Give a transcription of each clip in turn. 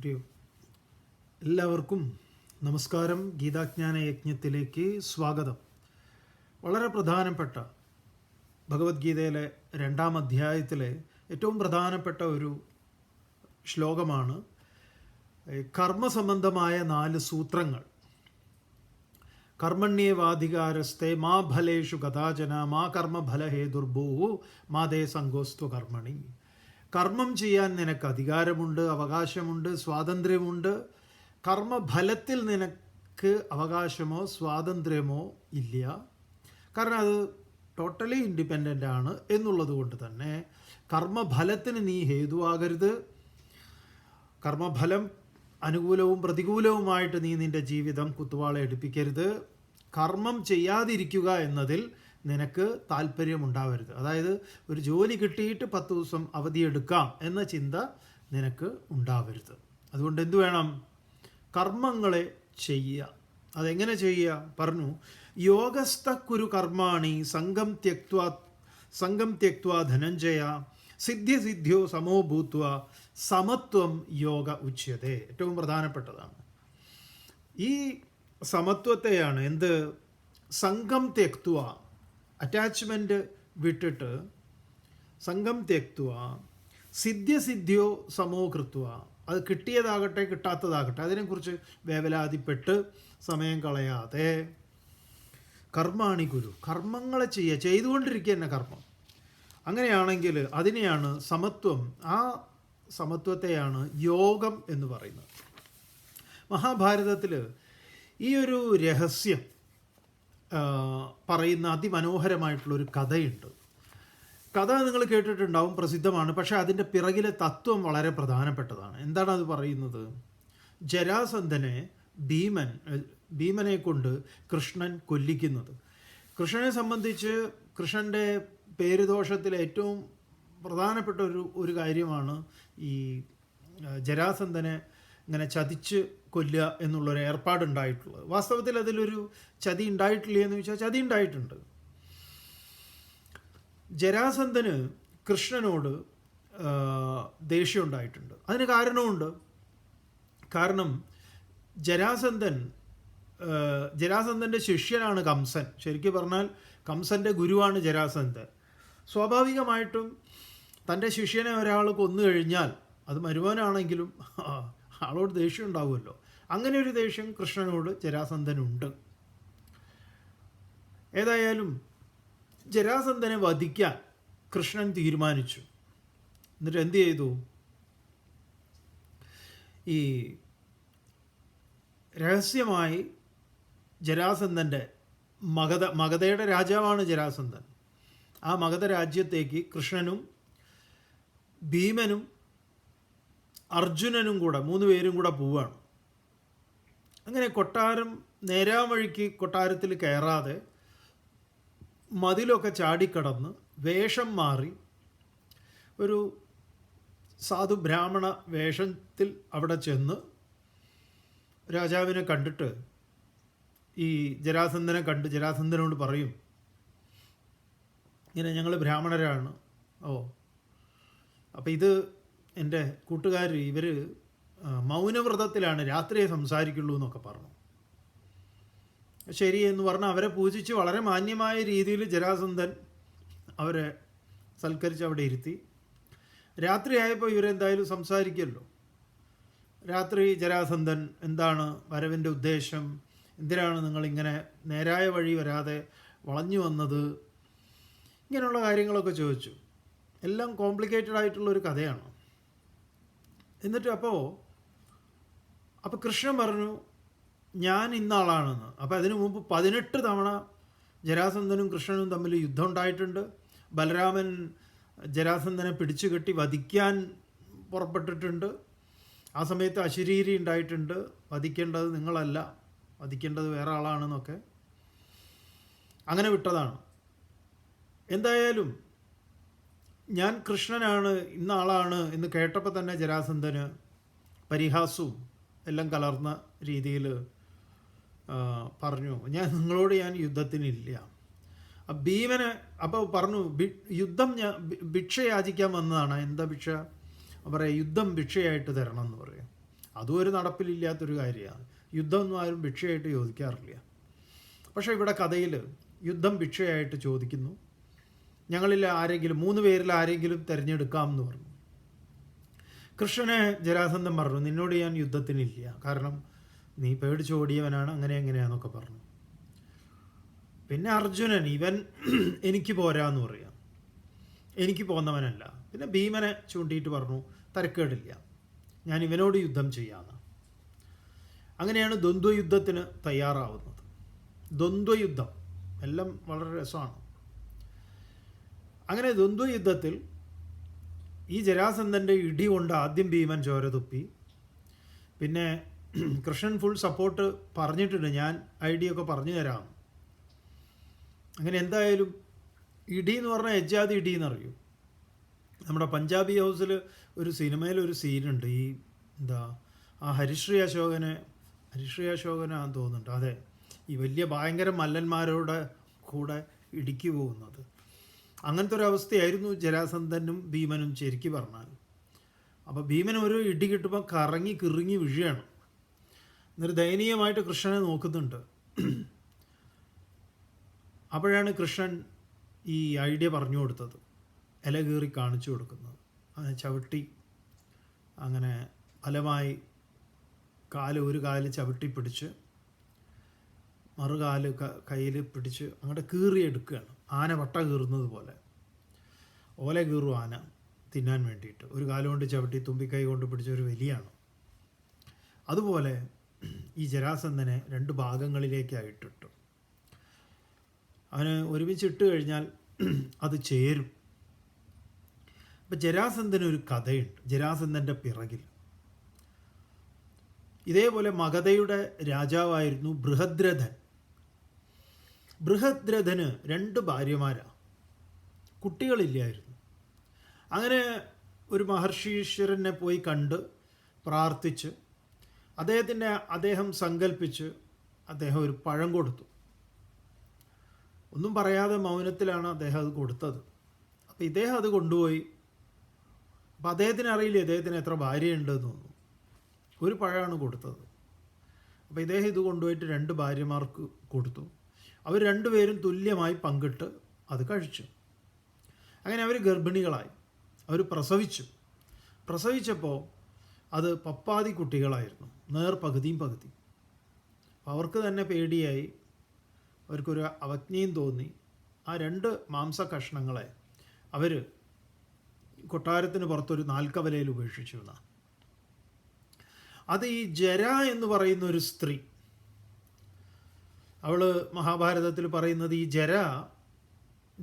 പ്രിയ എല്ലാവർക്കും നമസ്കാരം. ഗീതാജ്ഞാന യജ്ഞത്തിലേക്ക് സ്വാഗതം. വളരെ പ്രധാനപ്പെട്ട ഭഗവത്ഗീതയിലെ 2-ാം അധ്യായത്തിലെ ഏറ്റവും പ്രധാനപ്പെട്ട ഒരു ശ്ലോകമാണ് കർമ്മസംബന്ധമായ 4 സൂത്രങ്ങൾ. കർമ്മണ്യേവാധികാരസ്തേ മാ ഫലേഷു കഥാചന മാ കർമ്മഫലഹേതുർഭൂ മാതേ സംഗോസ്ത്വ കർമ്മണി. കർമ്മം ചെയ്യാൻ നിനക്ക് അധികാരമുണ്ട്, അവകാശമുണ്ട്, സ്വാതന്ത്ര്യമുണ്ട്. കർമ്മഫലത്തിൽ നിനക്ക് അവകാശമോ സ്വാതന്ത്ര്യമോ ഇല്ല. കാരണം അത് ടോട്ടലി ഇൻഡിപെൻഡൻ്റ് ആണ് എന്നുള്ളത് കൊണ്ട് തന്നെ കർമ്മഫലത്തിന് നീ ഹേതുവാകരുത്. കർമ്മഫലം അനുകൂലവും പ്രതികൂലവുമായിട്ട് നീ നിൻ്റെ ജീവിതം കുത്തുവാള എടുപ്പിക്കരുത്. കർമ്മം ചെയ്യാതിരിക്കുക എന്നതിൽ നിനക്ക് താല്പര്യമുണ്ടാവരുത്. അതായത് ഒരു ജോലി കിട്ടിയിട്ട് 10 ദിവസം അവധിയെടുക്കാം എന്ന ചിന്ത നിനക്ക് ഉണ്ടാവരുത്. അതുകൊണ്ട് എന്തു വേണം? കർമ്മങ്ങളെ ചെയ്യുക. അതെങ്ങനെ ചെയ്യുക പറഞ്ഞു. യോഗസ്ഥ കുരു കർമാണി സംഘം ത്യക്വാ ധനഞ്ജയ സിദ്ധ്യോ സമോ ഭൂത്വ സമത്വം യോഗ ഉച്യത്തെ. ഏറ്റവും പ്രധാനപ്പെട്ടതാണ് ഈ സമത്വത്തെയാണ് എന്ത്? സംഘം ത്യക്വ, അറ്റാച്ച്മെൻറ്റ് വിട്ടിട്ട്, സംഘം ത്യക്വ സിദ്ധ്യോ സമോ കൃത്വ. അത് കിട്ടിയതാകട്ടെ കിട്ടാത്തതാകട്ടെ അതിനെക്കുറിച്ച് വേവലാതിപ്പെട്ട് സമയം കളയാതെ കർമാണി ഗുരു, കർമ്മങ്ങളെ ചെയ്യുക, ചെയ്തുകൊണ്ടിരിക്കുക തന്നെ കർമ്മം. അങ്ങനെയാണെങ്കിൽ അതിനെയാണ് സമത്വം, ആ സമത്വത്തെയാണ് യോഗം എന്ന് പറയുന്നത്. മഹാഭാരതത്തിൽ ഈ ഒരു രഹസ്യം പറയുന്ന അതിമനോഹരമായിട്ടുള്ളൊരു കഥയുണ്ട്. കഥ നിങ്ങൾ കേട്ടിട്ടുണ്ടാവും, പ്രസിദ്ധമാണ്. പക്ഷേ അതിൻ്റെ പിറകിലെ തത്വം വളരെ പ്രധാനപ്പെട്ടതാണ്. എന്താണ് അത് പറയുന്നത്? ജരാസന്ധനെ ഭീമനെ കൊണ്ട് കൃഷ്ണൻ കൊല്ലിക്കുന്നത്. കൃഷ്ണനെ സംബന്ധിച്ച് കൃഷ്ണൻ്റെ പേരുദോഷത്തിലെ ഏറ്റവും പ്രധാനപ്പെട്ട ഒരു കാര്യമാണ് ഈ ജരാസന്ധനെ ഇങ്ങനെ ചതിച്ച് കൊല്ലുക എന്നുള്ളൊരു ഏർപ്പാടുണ്ടായിട്ടുള്ളത്. വാസ്തവത്തിൽ അതിലൊരു ചതി ഉണ്ടായിട്ടില്ല എന്ന് ചോദിച്ചാൽ ചതി ഉണ്ടായിട്ടുണ്ട്. ജരാസന്ധന് കൃഷ്ണനോട് ദേഷ്യം ഉണ്ടായിട്ടുണ്ട്. അതിന് കാരണമുണ്ട്. കാരണം ജരാസന്ധൻ്റെ ശിഷ്യനാണ് കംസൻ. ശരിക്കും പറഞ്ഞാൽ കംസൻ്റെ ഗുരുവാണ് ജരാസന്ധൻ. സ്വാഭാവികമായിട്ടും തൻ്റെ ശിഷ്യനെ ഒരാൾ കൊന്നു കഴിഞ്ഞാൽ അത് മരുമോനാണെങ്കിലും ആളോട് ദേഷ്യം ഉണ്ടാവുമല്ലോ. അങ്ങനെ ഒരു ദേഷ്യം കൃഷ്ണനോട് ജരാസന്ധനുണ്ട്. ഏതായാലും ജരാസന്ധനെ വധിക്കാൻ കൃഷ്ണൻ തീരുമാനിച്ചു. എന്നിട്ട് എന്ത് ചെയ്തു? ഈ രഹസ്യമായി ജരാസന്ധൻ്റെ മഗധയുടെ രാജാവാണ് ജരാസന്ധൻ. ആ മഗധ രാജ്യത്തേക്ക് കൃഷ്ണനും ഭീമനും അർജുനനും കൂടെ 3 പേരും കൂടെ പോവുകയാണ്. അങ്ങനെ കൊട്ടാരം നേരാവഴിക്ക് കൊട്ടാരത്തിൽ കയറാതെ മതിലൊക്കെ ചാടിക്കടന്ന് വേഷം മാറി ഒരു സാധു ബ്രാഹ്മണ വേഷത്തിൽ അവിടെ ചെന്ന് രാജാവിനെ കണ്ടിട്ട് ഈ ജരാസന്ധനെ കണ്ട് ജരാസന്ധനോട് പറയും, ഇങ്ങനെ ഞങ്ങൾ ബ്രാഹ്മണരാണ്. അപ്പോൾ ഇത് എൻ്റെ കൂട്ടുകാർ ഇവർ മൗനവ്രതത്തിലാണ്, രാത്രിയെ സംസാരിക്കുള്ളൂ എന്നൊക്കെ പറഞ്ഞു. ശരി എന്ന് പറഞ്ഞാൽ അവരെ പൂജിച്ച് വളരെ മാന്യമായ രീതിയിൽ ജരാസന്ധൻ അവരെ സൽക്കരിച്ച് അവിടെ ഇരുത്തി. രാത്രിയായപ്പോൾ ഇവരെന്തായാലും സംസാരിക്കുമല്ലോ. രാത്രി ജരാസന്ധൻ എന്താണ് വരവിൻ്റെ ഉദ്ദേശം, എന്തിനാണ് നിങ്ങളിങ്ങനെ നേരായ വഴി വരാതെ വളഞ്ഞു വന്നത്, ഇങ്ങനെയുള്ള കാര്യങ്ങളൊക്കെ ചോദിച്ചു. എല്ലാം കോംപ്ലിക്കേറ്റഡ് ആയിട്ടുള്ളൊരു കഥയാണ്. എന്നിട്ട് അപ്പോൾ കൃഷ്ണൻ പറഞ്ഞു, ഞാൻ ഇന്നാളാണെന്ന്. അപ്പോൾ അതിനു മുമ്പ് 18 തവണ ജരാസന്ധനും കൃഷ്ണനും തമ്മിൽ യുദ്ധം ഉണ്ടായിട്ടുണ്ട്. ബലരാമൻ ജരാസന്ധനെ പിടിച്ചു കെട്ടി വധിക്കാൻ പുറപ്പെട്ടിട്ടുണ്ട്. ആ സമയത്ത് അശരീരി ഉണ്ടായിട്ടുണ്ട്, വധിക്കേണ്ടത് നിങ്ങളല്ല, വധിക്കേണ്ടത് വേറെ ആളാണെന്നൊക്കെ. അങ്ങനെ വിട്ടതാണ്. എന്തായാലും ഞാൻ കൃഷ്ണനാണ്, ഇന്ന ആളാണ് എന്ന് കേട്ടപ്പോൾ തന്നെ ജരാസന്ധന് പരിഹാസവും എല്ലാം കലർന്ന രീതിയിൽ പറഞ്ഞു, ഞാൻ യുദ്ധത്തിനില്ല. ഭീമനെ അപ്പോൾ പറഞ്ഞു, യുദ്ധം ഞാൻ ഭിക്ഷ യാചിക്കാൻ വന്നതാണ്. എന്താ ഭിക്ഷ? പറയാം, യുദ്ധം ഭിക്ഷയായിട്ട് തരണം എന്ന് പറയും. അതും ഒരു നടപ്പിലില്ലാത്തൊരു കാര്യമാണ്. യുദ്ധമൊന്നും ആരും ഭിക്ഷയായിട്ട് ചോദിക്കാറില്ല. പക്ഷേ ഇവിടെ കഥയിൽ യുദ്ധം ഭിക്ഷയായിട്ട് ചോദിക്കുന്നു. ഞങ്ങളിൽ ആരെങ്കിലും 3 പേരിൽ ആരെങ്കിലും തിരഞ്ഞെടുക്കാമെന്ന് പറഞ്ഞു. കൃഷ്ണനെ ജരാസന്ധൻ പറഞ്ഞു, നിന്നോട് ഞാൻ യുദ്ധത്തിനില്ല, കാരണം നീ പേടിച്ചോടിയവനാണ്, അങ്ങനെ എങ്ങനെയാണെന്നൊക്കെ പറഞ്ഞു. പിന്നെ അർജുനൻ, ഇവൻ എനിക്ക് പോരാന്ന് പറയാം, എനിക്ക് പോന്നവനല്ല. പിന്നെ ഭീമനെ ചൂണ്ടിയിട്ട് പറഞ്ഞു, തരക്കേടില്ല, ഞാൻ ഇവനോട് യുദ്ധം ചെയ്യാമെന്ന്. അങ്ങനെയാണ് ദ്വന്ദ്വയുദ്ധത്തിന് തയ്യാറാവുന്നത്. ദ്വന്ദ്വയുദ്ധം എല്ലാം വളരെ രസമാണ്. അങ്ങനെ ദ്വന്ദ്വയുദ്ധത്തിൽ ഈ ജരാസന്ധൻ്റെ ഇടി കൊണ്ട് ആദ്യം ഭീമൻ ചോര തുപ്പി. പിന്നെ കൃഷ്ണൻ ഫുൾ സപ്പോർട്ട് പറഞ്ഞിട്ടുണ്ട്, ഞാൻ ഐഡിയ ഒക്കെ പറഞ്ഞു തരാം. അങ്ങനെ എന്തായാലും ഇടി എന്ന് പറഞ്ഞാൽ എജ്ജാതി ഇടി എന്നറിയും. നമ്മുടെ പഞ്ചാബി ഹൗസിൽ ഒരു സിനിമയിലൊരു സീനുണ്ട്, ഈ ആ ഹരിശ്രീ അശോകനാന്ന് തോന്നുന്നുണ്ട്, അതെ, ഈ വലിയ ഭയങ്കര മല്ലന്മാരുടെ കൂടെ ഇടിക്ക് പോകുന്നത്. അങ്ങനത്തെ ഒരു അവസ്ഥയായിരുന്നു ജരാസന്ധനും ഭീമനും ശരിക്കും പറഞ്ഞാൽ. അപ്പോൾ ഭീമൻ ഒരു ഇടി കിട്ടുമ്പോൾ കറങ്ങി കിറുങ്ങി വീഴുകയാണ്. എന്നിട്ട് ദയനീയമായിട്ട് കൃഷ്ണനെ നോക്കുന്നുണ്ട്. അപ്പോഴാണ് കൃഷ്ണൻ ഈ ഐഡിയ പറഞ്ഞു കൊടുത്തത്, ഇല കീറി കാണിച്ചു കൊടുക്കുന്നത്. അങ്ങനെ ചവിട്ടി, അങ്ങനെ ഫലമായി ഒരു കാല് ചവിട്ടി പിടിച്ച് മറുകാല് കയ്യിൽ പിടിച്ച് അങ്ങോട്ട് കീറിയെടുക്കുകയാണ്. ആന വട്ട കീറുന്നത് പോലെ, ഓല കീറും ആന തിന്നാൻ വേണ്ടിയിട്ട്. ഒരു കാലുകൊണ്ട് ചവിട്ടി തുമ്പിക്കൈ കൊണ്ട് പിടിച്ച ഒരു വലിയാണ്. അതുപോലെ ഈ ജരാസന്ധനെ 2 ഭാഗങ്ങളിലേക്കായിട്ടിട്ടു. അവന് ഒരുമിച്ചിട്ട് കഴിഞ്ഞാൽ അത് ചേരും. അപ്പം ജരാസന്ധനൊരു കഥയുണ്ട്, ജരാസന്ധൻ്റെ പിറകിൽ. ഇതേപോലെ മഗധയുടെ രാജാവായിരുന്നു ബൃഹദ്രഥൻ. ബൃഹദ്രഥന് 2 ഭാര്യമാരാണ്, കുട്ടികളില്ലായിരുന്നു. അങ്ങനെ ഒരു മഹർഷീശ്വരനെ പോയി കണ്ട് പ്രാർത്ഥിച്ച് അദ്ദേഹം സങ്കല്പിച്ച് അദ്ദേഹം ഒരു പഴം കൊടുത്തു. ഒന്നും പറയാതെ മൗനത്തിലാണ് അദ്ദേഹം അത് കൊടുത്തത്. അപ്പോൾ ഇദ്ദേഹം അത് കൊണ്ടുപോയി. അപ്പോൾ അദ്ദേഹത്തിന് അറിയില്ല ഇദ്ദേഹത്തിന് എത്ര ഭാര്യയുണ്ടെന്ന് തോന്നുന്നു. ഒരു പഴമാണ് കൊടുത്തത്. അപ്പോൾ ഇദ്ദേഹം ഇത് കൊണ്ടുപോയിട്ട് 2 ഭാര്യമാർക്ക് കൊടുത്തു. അവർ 2 പേരും തുല്യമായി പങ്കിട്ട് അത് കഴിച്ചു. അങ്ങനെ അവർ ഗർഭിണികളായി, അവർ പ്രസവിച്ചപ്പോൾ അത് പപ്പാതി കുട്ടികളായിരുന്നു, പകുതിയും പകുതി. അവർക്ക് തന്നെ പേടിയായി, അവർക്കൊരു അവജ്ഞയും തോന്നി. ആ 2 മാംസ കഷ്ണങ്ങളെ അവർ കൊട്ടാരത്തിന് പുറത്തൊരു നാൽക്കവലയിൽ ഉപേക്ഷിച്ചു എന്നാണ്. അത് ഈ ജര എന്ന് പറയുന്ന ഒരു സ്ത്രീ, അവൾ മഹാഭാരതത്തിൽ പറയുന്നത്, ഈ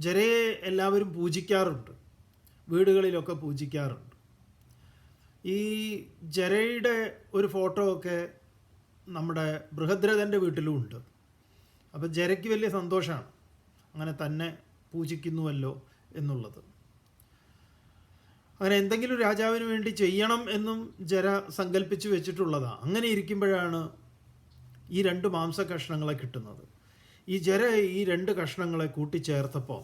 ജരയെ എല്ലാവരും പൂജിക്കാറുണ്ട്, വീടുകളിലൊക്കെ പൂജിക്കാറുണ്ട്. ഈ ജരയുടെ ഒരു ഫോട്ടോ ഒക്കെ നമ്മുടെ ബൃഹദ്രഥൻ്റെ വീട്ടിലും ഉണ്ട്. അപ്പം ജരയ്ക്ക് വലിയ സന്തോഷമാണ് അങ്ങനെ തന്നെ പൂജിക്കുന്നുവല്ലോ എന്നുള്ളത്. അങ്ങനെ എന്തെങ്കിലും രാജാവിന് വേണ്ടി ചെയ്യണം എന്നും ജര സങ്കല്പിച്ച് വെച്ചിട്ടുള്ളതാണ്. അങ്ങനെ ഇരിക്കുമ്പോഴാണ് ഈ 2 മാംസ കഷ്ണങ്ങളെ കിട്ടുന്നത്. ഈ ജര ഈ 2 കഷ്ണങ്ങളെ കൂട്ടിച്ചേർത്തപ്പോൾ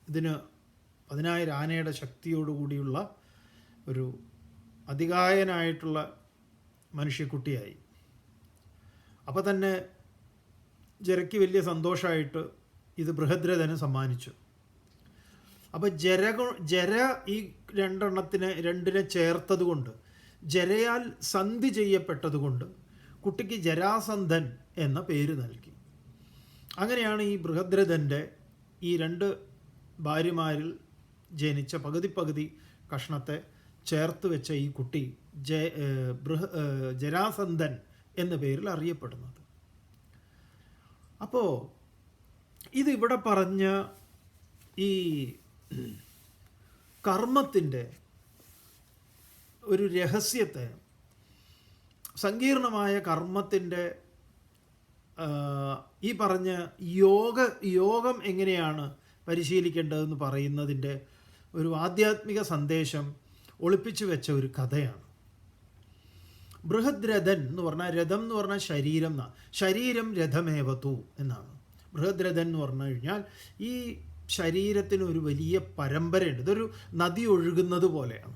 ഇതിന് 10,000 ആനയുടെ ശക്തിയോടുകൂടിയുള്ള ഒരു അതികായനായിട്ടുള്ള മനുഷ്യക്കുട്ടിയായി. അപ്പോൾ തന്നെ ജരയ്ക്ക് വലിയ സന്തോഷമായിട്ട് ഇത് ബൃഹദ്രഥന് സമ്മാനിച്ചു. അപ്പോൾ ജര ഈ 2 ചേർത്തത് കൊണ്ട്, ജരയാൽ സന്ധി ചെയ്യപ്പെട്ടതുകൊണ്ട് കുട്ടിക്ക് ജരാസന്ധൻ എന്ന പേര് നൽകി. അങ്ങനെയാണ് ഈ ബൃഹദ്രഥൻ്റെ ഈ 2 ഭാര്യമാരിൽ ജനിച്ച പകുതി കഷ്ണത്തെ ചേർത്ത് വെച്ച ഈ കുട്ടി ജരാസന്ധൻ എന്ന പേരിൽ അറിയപ്പെടുന്നത്. അപ്പോൾ ഇതിവിടെ പറഞ്ഞ ഈ കർമ്മത്തിൻ്റെ ഒരു രഹസ്യത്തെ, സങ്കീർണമായ കർമ്മത്തിൻ്റെ ഈ പറഞ്ഞ യോഗം എങ്ങനെയാണ് പരിശീലിക്കേണ്ടതെന്ന് പറയുന്നതിൻ്റെ ഒരു ആധ്യാത്മിക സന്ദേശം ഒളിപ്പിച്ചു വെച്ച ഒരു കഥയാണ്. ബൃഹദ്രഥൻ എന്ന് പറഞ്ഞാൽ, രഥം എന്ന് പറഞ്ഞാൽ ശരീരം എന്നാണ്, ശരീരം രഥമേവതു എന്നാണ്. ബൃഹദ്രഥൻ എന്ന് പറഞ്ഞു കഴിഞ്ഞാൽ ഈ ശരീരത്തിന് ഒരു വലിയ പരമ്പരയുണ്ട്. ഇതൊരു നദി ഒഴുകുന്നത് പോലെയാണ്.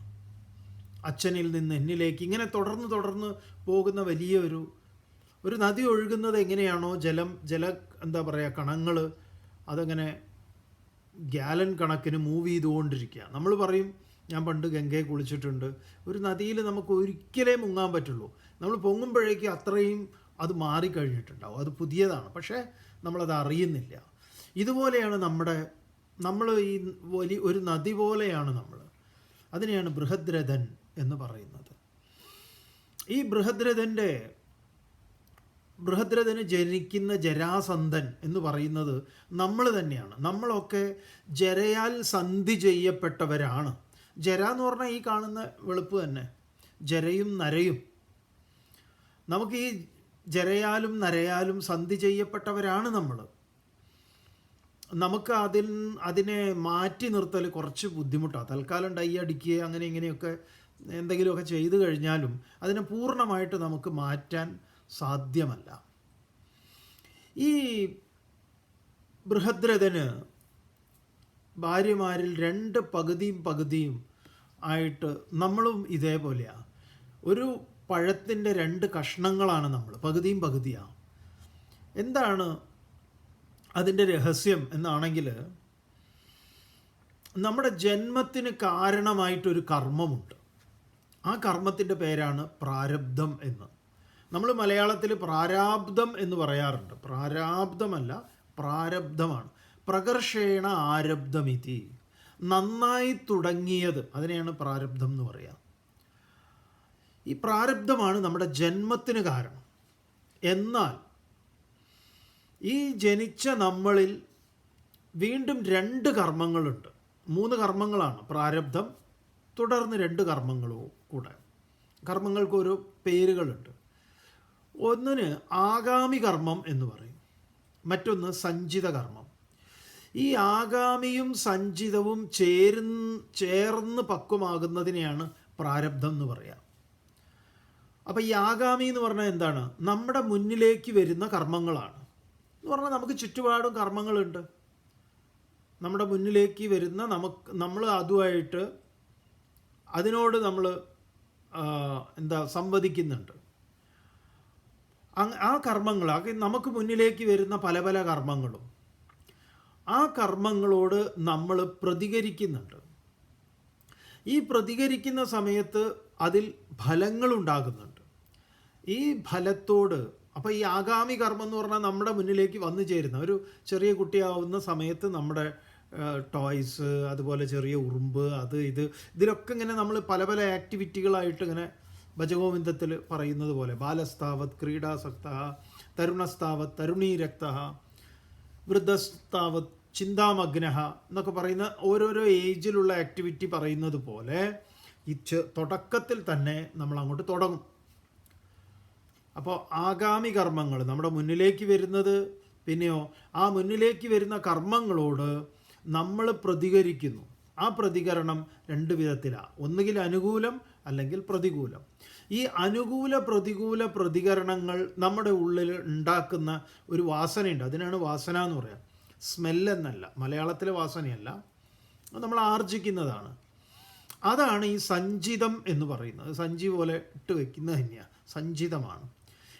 അച്ഛനിൽ നിന്ന് എന്നിലേക്ക് ഇങ്ങനെ തുടർന്ന് തുടർന്ന് പോകുന്ന വലിയ ഒരു നദി ഒഴുകുന്നത് എങ്ങനെയാണോ എന്താ പറയുക, കണങ്ങൾ അതങ്ങനെ ഗ്യാലൻ കണക്കിന് മൂവ് ചെയ്തുകൊണ്ടിരിക്കുക. നമ്മൾ പറയും, ഞാൻ പണ്ട് ഗംഗയെ കുളിച്ചിട്ടുണ്ട്, ഒരു നദിയിൽ നമുക്ക് ഒരിക്കലേ മുങ്ങാൻ പറ്റുള്ളൂ. നമ്മൾ പൊങ്ങുമ്പോഴേക്കും അത്രയും അത് മാറിക്കഴിഞ്ഞിട്ടുണ്ടാവും, അത് പുതിയതാണ്, പക്ഷേ നമ്മളത് അറിയുന്നില്ല. ഇതുപോലെയാണ് നമ്മൾ ഈ ഒരു നദി പോലെയാണ് നമ്മൾ. അതിനെയാണ് ബൃഹദ്രഥൻ എന്ന് പറയുന്നത്. ഈ ബൃഹദ്രഥന് ജനിക്കുന്ന ജരാസന്ധൻ എന്ന് പറയുന്നത് നമ്മൾ തന്നെയാണ്. നമ്മളൊക്കെ ജരയാൽ സന്ധി ചെയ്യപ്പെട്ടവരാണ്. ജര എന്ന് പറഞ്ഞാൽ ഈ കാണുന്ന വെളുപ്പ് തന്നെ, ജരയും നരയും. നമുക്ക് ഈ ജരയാലും നരയാലും സന്ധി ചെയ്യപ്പെട്ടവരാണ് നമ്മൾ. നമുക്ക് അതിനെ മാറ്റി നിർത്തൽ കുറച്ച് ബുദ്ധിമുട്ടാണ്. തൽക്കാലം ഡൈ അടിക്കുക അങ്ങനെ ഇങ്ങനെയൊക്കെ എന്തെങ്കിലുമൊക്കെ ചെയ്തു കഴിഞ്ഞാലും അതിനെ പൂർണ്ണമായിട്ട് നമുക്ക് മാറ്റാൻ സാധ്യമല്ല. ഈ ബൃഹദ്രഥന് ഭാര്യമാരിൽ 2 പകുതിയും ആയിട്ട് നമ്മളും ഇതേപോലെയാണ്. ഒരു പഴത്തിൻ്റെ 2 കഷ്ണങ്ങളാണ് നമ്മൾ, പകുതിയാണ്. എന്താണ് അതിൻ്റെ രഹസ്യം എന്നാണെങ്കിൽ, നമ്മുടെ ജന്മത്തിന് കാരണമായിട്ടൊരു കർമ്മമുണ്ട്. ആ കർമ്മത്തിൻ്റെ പേരാണ് പ്രാരബ്ധം എന്ന്. നമ്മൾ മലയാളത്തിൽ പ്രാരാബ്ധം എന്ന് പറയാറുണ്ട്. പ്രാരാബ്ധമല്ല, പ്രാരബ്ധമാണ്. പ്രകർഷേണ ആരബ്ധമിതി, നന്നായി തുടങ്ങിയത്, അതിനെയാണ് പ്രാരബ്ധം എന്ന് പറയുക. ഈ പ്രാരബ്ധമാണ് നമ്മുടെ ജന്മത്തിന് കാരണം. എന്നാൽ ഈ ജനിച്ച നമ്മളിൽ വീണ്ടും 2 കർമ്മങ്ങളുണ്ട്. 3 കർമ്മങ്ങളാണ് പ്രാരബ്ധം, തുടർന്ന് 2 കർമ്മങ്ങളും കൂടെ. കർമ്മങ്ങൾക്കൊരു പേരുകളുണ്ട്. ഒന്നിന് ആഗാമി കർമ്മം എന്ന് പറയും, മറ്റൊന്ന് സഞ്ചിത കർമ്മം. ഈ ആഗാമിയും സഞ്ചിതവും ചേർന്ന് പക്വമാകുന്നതിനെയാണ് പ്രാരബ്ധം എന്ന് പറയുക. അപ്പോൾ ഈ ആഗാമി എന്ന് പറഞ്ഞാൽ എന്താണ്? നമ്മുടെ മുന്നിലേക്ക് വരുന്ന കർമ്മങ്ങളാണ് എന്ന് പറഞ്ഞാൽ, നമുക്ക് ചുറ്റുപാടും കർമ്മങ്ങളുണ്ട്. നമ്മുടെ മുന്നിലേക്ക് വരുന്ന നമ്മൾ അതുമായിട്ട് അതിനോട് നമ്മൾ സംവദിക്കുന്നുണ്ട്. ആ കർമ്മങ്ങൾ, നമുക്ക് മുന്നിലേക്ക് വരുന്ന പല പല കർമ്മങ്ങളും, ആ കർമ്മങ്ങളോട് നമ്മൾ പ്രതികരിക്കുന്നുണ്ട്. ഈ പ്രതികരിക്കുന്ന സമയത്ത് അതിൽ ഫലങ്ങളുണ്ടാകുന്നുണ്ട്. ഈ ഫലത്തോട്, അപ്പോൾ ഈ ആഗാമി കർമ്മം എന്ന് പറഞ്ഞാൽ നമ്മുടെ മുന്നിലേക്ക് വന്നു ചേരുന്ന ഒരു ചെറിയ കുട്ടിയാവുന്ന സമയത്ത് നമ്മുടെ ടോയ്സ്, അതുപോലെ ചെറിയ ഉറുമ്പ്, ഇതിലൊക്കെ ഇങ്ങനെ നമ്മൾ പല പല ആക്ടിവിറ്റികളായിട്ട് ഇങ്ങനെ ഭജഗോവിന്ദത്തിൽ പറയുന്നത് പോലെ, ബാലസ്താവത് ക്രീഡാസക്ത, തരുണസ്താവത് തരുണീരക്ത, വൃദ്ധസ്താവത് ചിന്താമഗ്ന എന്നൊക്കെ പറയുന്ന ഓരോരോ ഏജിലുള്ള ആക്ടിവിറ്റി പറയുന്നത് പോലെ ഈ തുടക്കത്തിൽ തന്നെ നമ്മൾ അങ്ങോട്ട് തുടങ്ങും. അപ്പോൾ ആഗാമി കർമ്മങ്ങൾ നമ്മുടെ മുന്നിലേക്ക് വരുന്നത്, പിന്നെയോ ആ മുന്നിലേക്ക് വരുന്ന കർമ്മങ്ങളോട് നമ്മൾ പ്രതികരിക്കുന്നു. ആ പ്രതികരണം 2 വിധത്തിലാണ്. ഒന്നുകിൽ അനുകൂലം അല്ലെങ്കിൽ പ്രതികൂലം. ഈ അനുകൂല പ്രതികൂല പ്രതികരണങ്ങൾ നമ്മുടെ ഉള്ളിൽ ഉണ്ടാക്കുന്ന ഒരു വാസനയുണ്ട്. അതിനാണ് വാസന എന്ന് പറയാം. സ്മെല്ലെന്നല്ല, മലയാളത്തിലെ വാസനയല്ല, നമ്മൾ ആർജിക്കുന്നതാണ്. അതാണ് ഈ സഞ്ചിതം എന്ന് പറയുന്നത്. സഞ്ചി പോലെ ഇട്ട് വയ്ക്കുന്നത് തന്നെയാണ്, സഞ്ചിതമാണ്.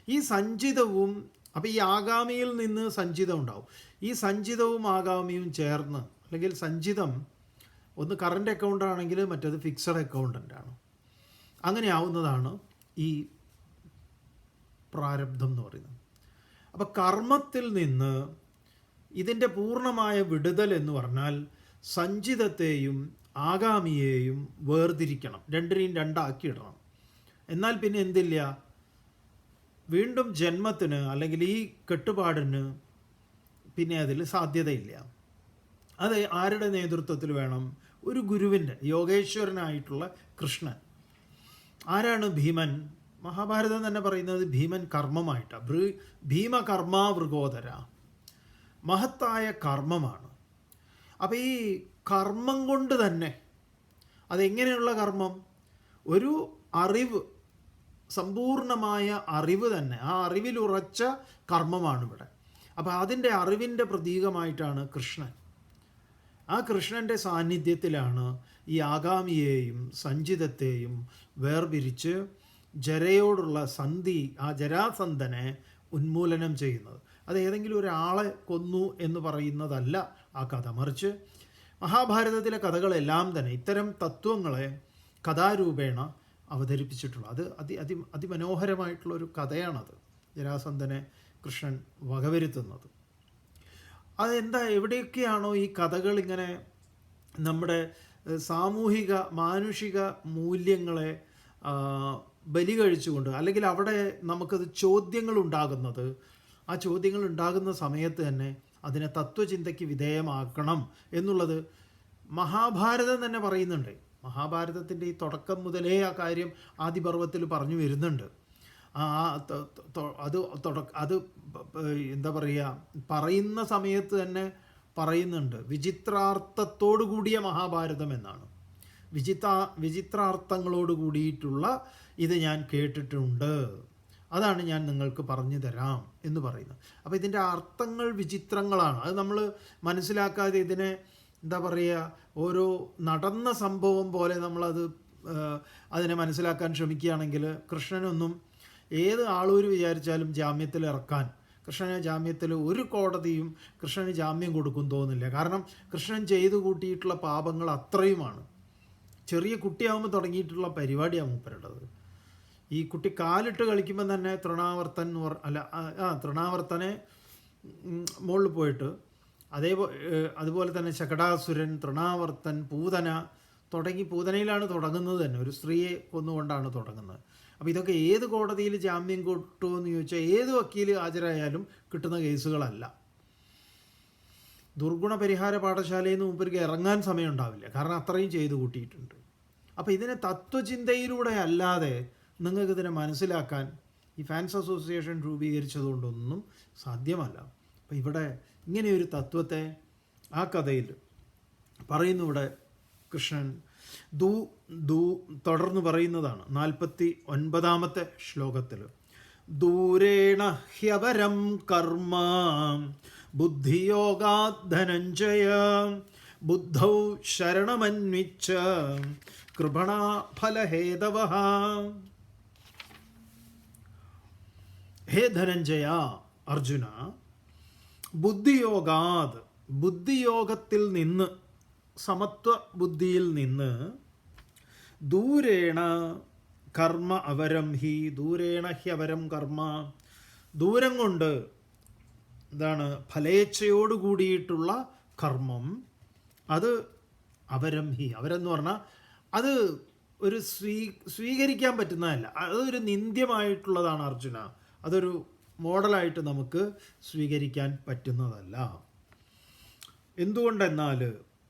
ഈ സഞ്ചിതവും, അപ്പോൾ ഈ ആഗാമിയിൽ നിന്ന് സഞ്ചിതം ഉണ്ടാവും. ഈ സഞ്ചിതവും ആഗാമിയും ചേർന്ന്, അല്ലെങ്കിൽ സഞ്ചിതം ഒന്ന് കറണ്ട് അക്കൗണ്ട് ആണെങ്കിൽ മറ്റേത് ഫിക്സഡ് അക്കൗണ്ടൻ്റാണ്, അങ്ങനെ ആവുന്നതാണ് ഈ പ്രാരബ്ധം എന്ന് പറയുന്നത്. അപ്പോൾ കർമ്മത്തിൽ നിന്ന് ഇതിൻ്റെ പൂർണ്ണമായ വിടുതൽ എന്ന് പറഞ്ഞാൽ സഞ്ചിതത്തെയും ആഗാമിയെയും വേർതിരിക്കണം, 2നെയും 2 ഇടണം. എന്നാൽ പിന്നെ എന്തില്ല, വീണ്ടും ജന്മത്തിന് അല്ലെങ്കിൽ ഈ കെട്ടുപാടിന് പിന്നെ അതിൽ സാധ്യതയില്ല. അത് ആരുടെ നേതൃത്വത്തിൽ വേണം? ഒരു ഗുരുവിൻ്റെ, യോഗേശ്വരനായിട്ടുള്ള കൃഷ്ണൻ. ആരാണ് ഭീമൻ? മഹാഭാരതം തന്നെ പറയുന്നത് ഭീമൻ കർമ്മമായിട്ടാണ്. ഭീമകർമാവൃഗോദര, മഹത്തായ കർമ്മമാണ്. അപ്പോൾ ഈ കർമ്മം കൊണ്ട് തന്നെ, അതെങ്ങനെയുള്ള കർമ്മം? ഒരു അറിവ്, സമ്പൂർണമായ അറിവ് തന്നെ, ആ അറിവിലുറച്ച കർമ്മമാണ് ഇവിടെ. അപ്പോൾ അതിൻ്റെ അറിവിൻ്റെ പ്രതീകമായിട്ടാണ് കൃഷ്ണൻ. ആ കൃഷ്ണൻ്റെ സാന്നിധ്യത്തിലാണ് ഈ ആഗാമിയെയും സഞ്ചിതത്തെയും വേർപിരിച്ച് ജരയോടുള്ള സന്ധി, ആ ജരാസന്ധനെ ഉന്മൂലനം ചെയ്യുന്നത്. അത് ഏതെങ്കിലും ഒരാളെ കൊന്നു എന്ന് പറയുന്നതല്ല ആ കഥ, മറിച്ച് മഹാഭാരതത്തിലെ കഥകളെല്ലാം തന്നെ ഇത്തരം തത്വങ്ങളെ കഥാരൂപേണ അവതരിപ്പിച്ചിട്ടുള്ളത്. അത് അതിമനോഹരമായിട്ടുള്ളൊരു കഥയാണത്, ജരാസന്ധനെ കൃഷ്ണൻ വകവരുത്തുന്നത്. അതെന്താ, എവിടെയൊക്കെയാണോ ഈ കഥകൾ ഇങ്ങനെ നമ്മുടെ സാമൂഹിക മാനുഷിക മൂല്യങ്ങളെ ബലി കഴിച്ചുകൊണ്ട്, അല്ലെങ്കിൽ അവിടെ നമുക്കത് ചോദ്യങ്ങൾ ഉണ്ടാകുന്നത്, ആ ചോദ്യങ്ങൾ ഉണ്ടാകുന്ന സമയത്ത് തന്നെ അതിനെ തത്വചിന്തയ്ക്ക് വിധേയമാക്കണം എന്നുള്ളത് മഹാഭാരതം തന്നെ പറയുന്നുണ്ട്. മഹാഭാരതത്തിൻ്റെ ഈ തുടക്കം മുതലേ ആ കാര്യം ആദിപർവത്തിൽ പറഞ്ഞു വരുന്നുണ്ട്. അത് എന്താ പറയുക, പറയുന്ന സമയത്ത് തന്നെ പറയുന്നുണ്ട്, വിചിത്രാർത്ഥത്തോടു കൂടിയ മഹാഭാരതം എന്നാണ്. വിചിത്രാർത്ഥങ്ങളോട് കൂടിയിട്ടുള്ള ഇത് ഞാൻ കേട്ടിട്ടുണ്ട്, അതാണ് ഞാൻ നിങ്ങൾക്ക് പറഞ്ഞു തരാം എന്ന് പറയുന്നത്. അപ്പോൾ ഇതിൻ്റെ അർത്ഥങ്ങൾ വിചിത്രങ്ങളാണ്. അത് നമ്മൾ മനസ്സിലാക്കാതെ ഇതിനെ എന്താ പറയുക, ഓരോ നടന്ന സംഭവം പോലെ നമ്മളത് അതിനെ മനസ്സിലാക്കാൻ ശ്രമിക്കുകയാണെങ്കിൽ കൃഷ്ണനൊന്നും ഏത് ആളൂർ വിചാരിച്ചാലും ജാമ്യത്തിൽ ഇറക്കാൻ, കൃഷ്ണനെ ജാമ്യത്തിൽ ഒരു കോടതിയും കൃഷ്ണന് ജാമ്യം കൊടുക്കും തോന്നില്ല. കാരണം കൃഷ്ണൻ ചെയ്തു കൂട്ടിയിട്ടുള്ള പാപങ്ങൾ അത്രയുമാണ്. ചെറിയ കുട്ടിയാകുമ്പോൾ തുടങ്ങിയിട്ടുള്ള പരിപാടിയാണ് മൂപ്പരുള്ളത്. ഈ കുട്ടി കാലിട്ട് കളിക്കുമ്പോൾ തന്നെ തൃണാവർത്തൻ തൃണാവർത്തനെ മുകളിൽ പോയിട്ട്, അതുപോലെ തന്നെ ശകടാസുരൻ, തൃണാവർത്തൻ, പൂതന തുടങ്ങി, പൂതനയിലാണ് തുടങ്ങുന്നത് തന്നെ, ഒരു സ്ത്രീയെ കൊന്നുകൊണ്ടാണ് തുടങ്ങുന്നത്. അപ്പോൾ ഇതൊക്കെ ഏത് കോടതിയിൽ ജാമ്യം കിട്ടുമെന്ന് ചോദിച്ചാൽ ഏത് വക്കീൽ ഹാജരായാലും കിട്ടുന്ന കേസുകളല്ല. ദുർഗുണ പരിഹാര പാഠശാലയിൽ നിന്ന് മുമ്പ് ഇറങ്ങാൻ സമയം ഉണ്ടാവില്ല, കാരണം അത്രയും ചെയ്തു കൂട്ടിയിട്ടുണ്ട്. അപ്പോൾ ഇതിനെ തത്വചിന്തയിലൂടെ അല്ലാതെ നിങ്ങൾക്കിതിനെ മനസ്സിലാക്കാൻ ഈ ഫാൻസ് അസോസിയേഷൻ രൂപീകരിച്ചതുകൊണ്ടൊന്നും സാധ്യമല്ല. അപ്പോൾ ഇവിടെ ഇങ്ങനെയൊരു തത്വത്തെ ആ കഥയിൽ പറയുന്നു. ഇവിടെ കൃഷ്ണൻ തുടർന്ന് പറയുന്നതാണ് 49-ാമത്തെ ശ്ലോകത്തിൽ, ദൂരേണ ഹ്യവരം കർമ്മ ബുദ്ധിയോഗാത് ധനഞ്ജയ ബുദ്ധൗ ശരണമന്വിച്ച കൃപണാ ഫലഹേതവഃ. ഹേ ധനഞ്ജയ, അർജുന, ബുദ്ധിയോഗാത്, ബുദ്ധിയോഗത്തിൽ നിന്ന്, സമത്വ ബുദ്ധിയിൽ നിന്ന്, ദൂരേണ കർമ്മ അവരം ഹി, ദൂരേണ ഹ്യവരം കർമ്മ, ദൂരം കൊണ്ട്, എന്താണ്, ഫലേച്ഛയോട് കൂടിയിട്ടുള്ള കർമ്മം, അത് അവരം ഹി, അവരെന്ന് പറഞ്ഞാൽ അത് ഒരു സ്വീകരിക്കാൻ പറ്റുന്നതല്ല, അതൊരു നിന്ദ്യമായിട്ടുള്ളതാണ് അർജുന, അതൊരു മോഡലായിട്ട് നമുക്ക് സ്വീകരിക്കാൻ പറ്റുന്നതല്ല. എന്തുകൊണ്ടെന്നാൽ,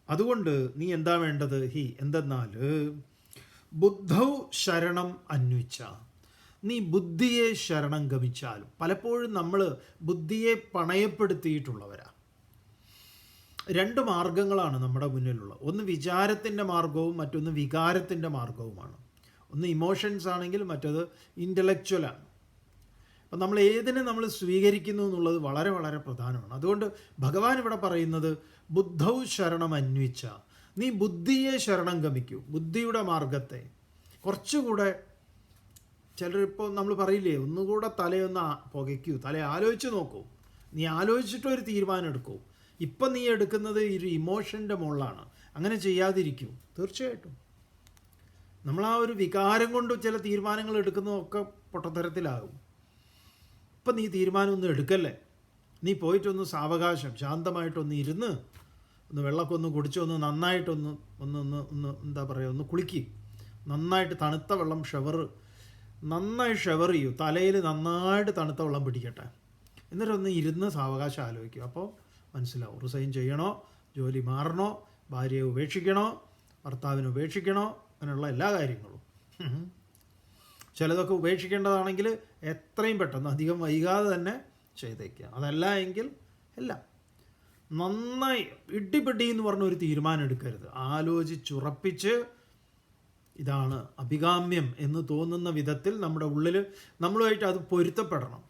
അതുകൊണ്ട് നീ എന്താ വേണ്ടത്, ഹി എന്തെന്നാൽ, ബുദ്ധൗ ശരണം അന്വിച്ച, നീ ബുദ്ധിയെ ശരണം ഗമിച്ചാലും. പലപ്പോഴും നമ്മൾ ബുദ്ധിയെ പണയപ്പെടുത്തിയിട്ടുള്ളവരാ. രണ്ട് മാർഗങ്ങളാണ് നമ്മുടെ മുന്നിലുള്ളത്. ഒന്ന് വിചാരത്തിൻ്റെ മാർഗവും മറ്റൊന്ന് വികാരത്തിൻ്റെ മാർഗവുമാണ്. ഒന്ന് ഇമോഷൻസ് ആണെങ്കിൽ മറ്റത് ഇൻ്റലക്ച്വലാണ്. അപ്പം നമ്മൾ ഏതിനെ നമ്മൾ സ്വീകരിക്കുന്നു എന്നുള്ളത് വളരെ വളരെ പ്രധാനമാണ്. അതുകൊണ്ട് ഭഗവാൻ ഇവിടെ പറയുന്നത് ബുദ്ധൗ ശരണം അന്വിച്ച, നീ ബുദ്ധിയെ ശരണം ഗമിക്കൂ, ബുദ്ധിയുടെ മാർഗത്തെ. കുറച്ചുകൂടെ ചിലരിപ്പോൾ നമ്മൾ പറയില്ലേ, ഒന്നുകൂടെ തലയൊന്ന് പുകയ്ക്കൂ, തല ആലോചിച്ച് നോക്കൂ, നീ ആലോചിച്ചിട്ടൊരു തീരുമാനം എടുക്കൂ. ഇപ്പം നീ എടുക്കുന്നത് ഒരു ഇമോഷൻ്റെ മുകളിലാണ്, അങ്ങനെ ചെയ്യാതിരിക്കൂ. തീർച്ചയായിട്ടും നമ്മൾ ആ ഒരു വികാരം കൊണ്ട് ചില തീരുമാനങ്ങൾ എടുക്കുന്നതൊക്കെ പൊട്ടത്തരത്തിലാകും. ഇപ്പം നീ തീരുമാനമൊന്നും എടുക്കല്ലേ, നീ പോയിട്ടൊന്ന് സാവകാശം ശാന്തമായിട്ടൊന്ന് ഇരുന്ന് ഒന്ന് വെള്ളമൊക്കെ ഒന്ന് കുടിച്ചൊന്ന് നന്നായിട്ടൊന്ന് എന്താ പറയുക, ഒന്ന് കുളിക്ക്, നന്നായിട്ട് തണുത്ത വെള്ളം നന്നായി ഷവർ ചെയ്യൂ, തലയിൽ നന്നായിട്ട് തണുത്ത വെള്ളം പിടിക്കട്ടെ, എന്നിട്ടൊന്ന് ഇരുന്ന് സാവകാശം ആലോചിക്കും. അപ്പോൾ മനസ്സിലാവും റിസൈൻ ചെയ്യണോ, ജോലി മാറണോ, ഭാര്യയെ ഉപേക്ഷിക്കണോ, ഭർത്താവിനെ ഉപേക്ഷിക്കണോ, അങ്ങനെയുള്ള എല്ലാ കാര്യങ്ങളും. ചിലതൊക്കെ ഉപേക്ഷിക്കേണ്ടതാണെങ്കിൽ എത്രയും പെട്ടെന്ന്, അധികം വൈകാതെ തന്നെ ചെയ്തേക്കുക. അതല്ല എങ്കിൽ എല്ലാം നന്നായി ഇടിപിടി എന്ന് പറഞ്ഞ ഒരു തീരുമാനം എടുക്കരുത്. ആലോചിച്ചുറപ്പിച്ച് ഇതാണ് അഭികാമ്യം എന്ന് തോന്നുന്ന വിധത്തിൽ നമ്മുടെ ഉള്ളിൽ നമ്മളുമായിട്ട് അത് പൊരുത്തപ്പെടണം.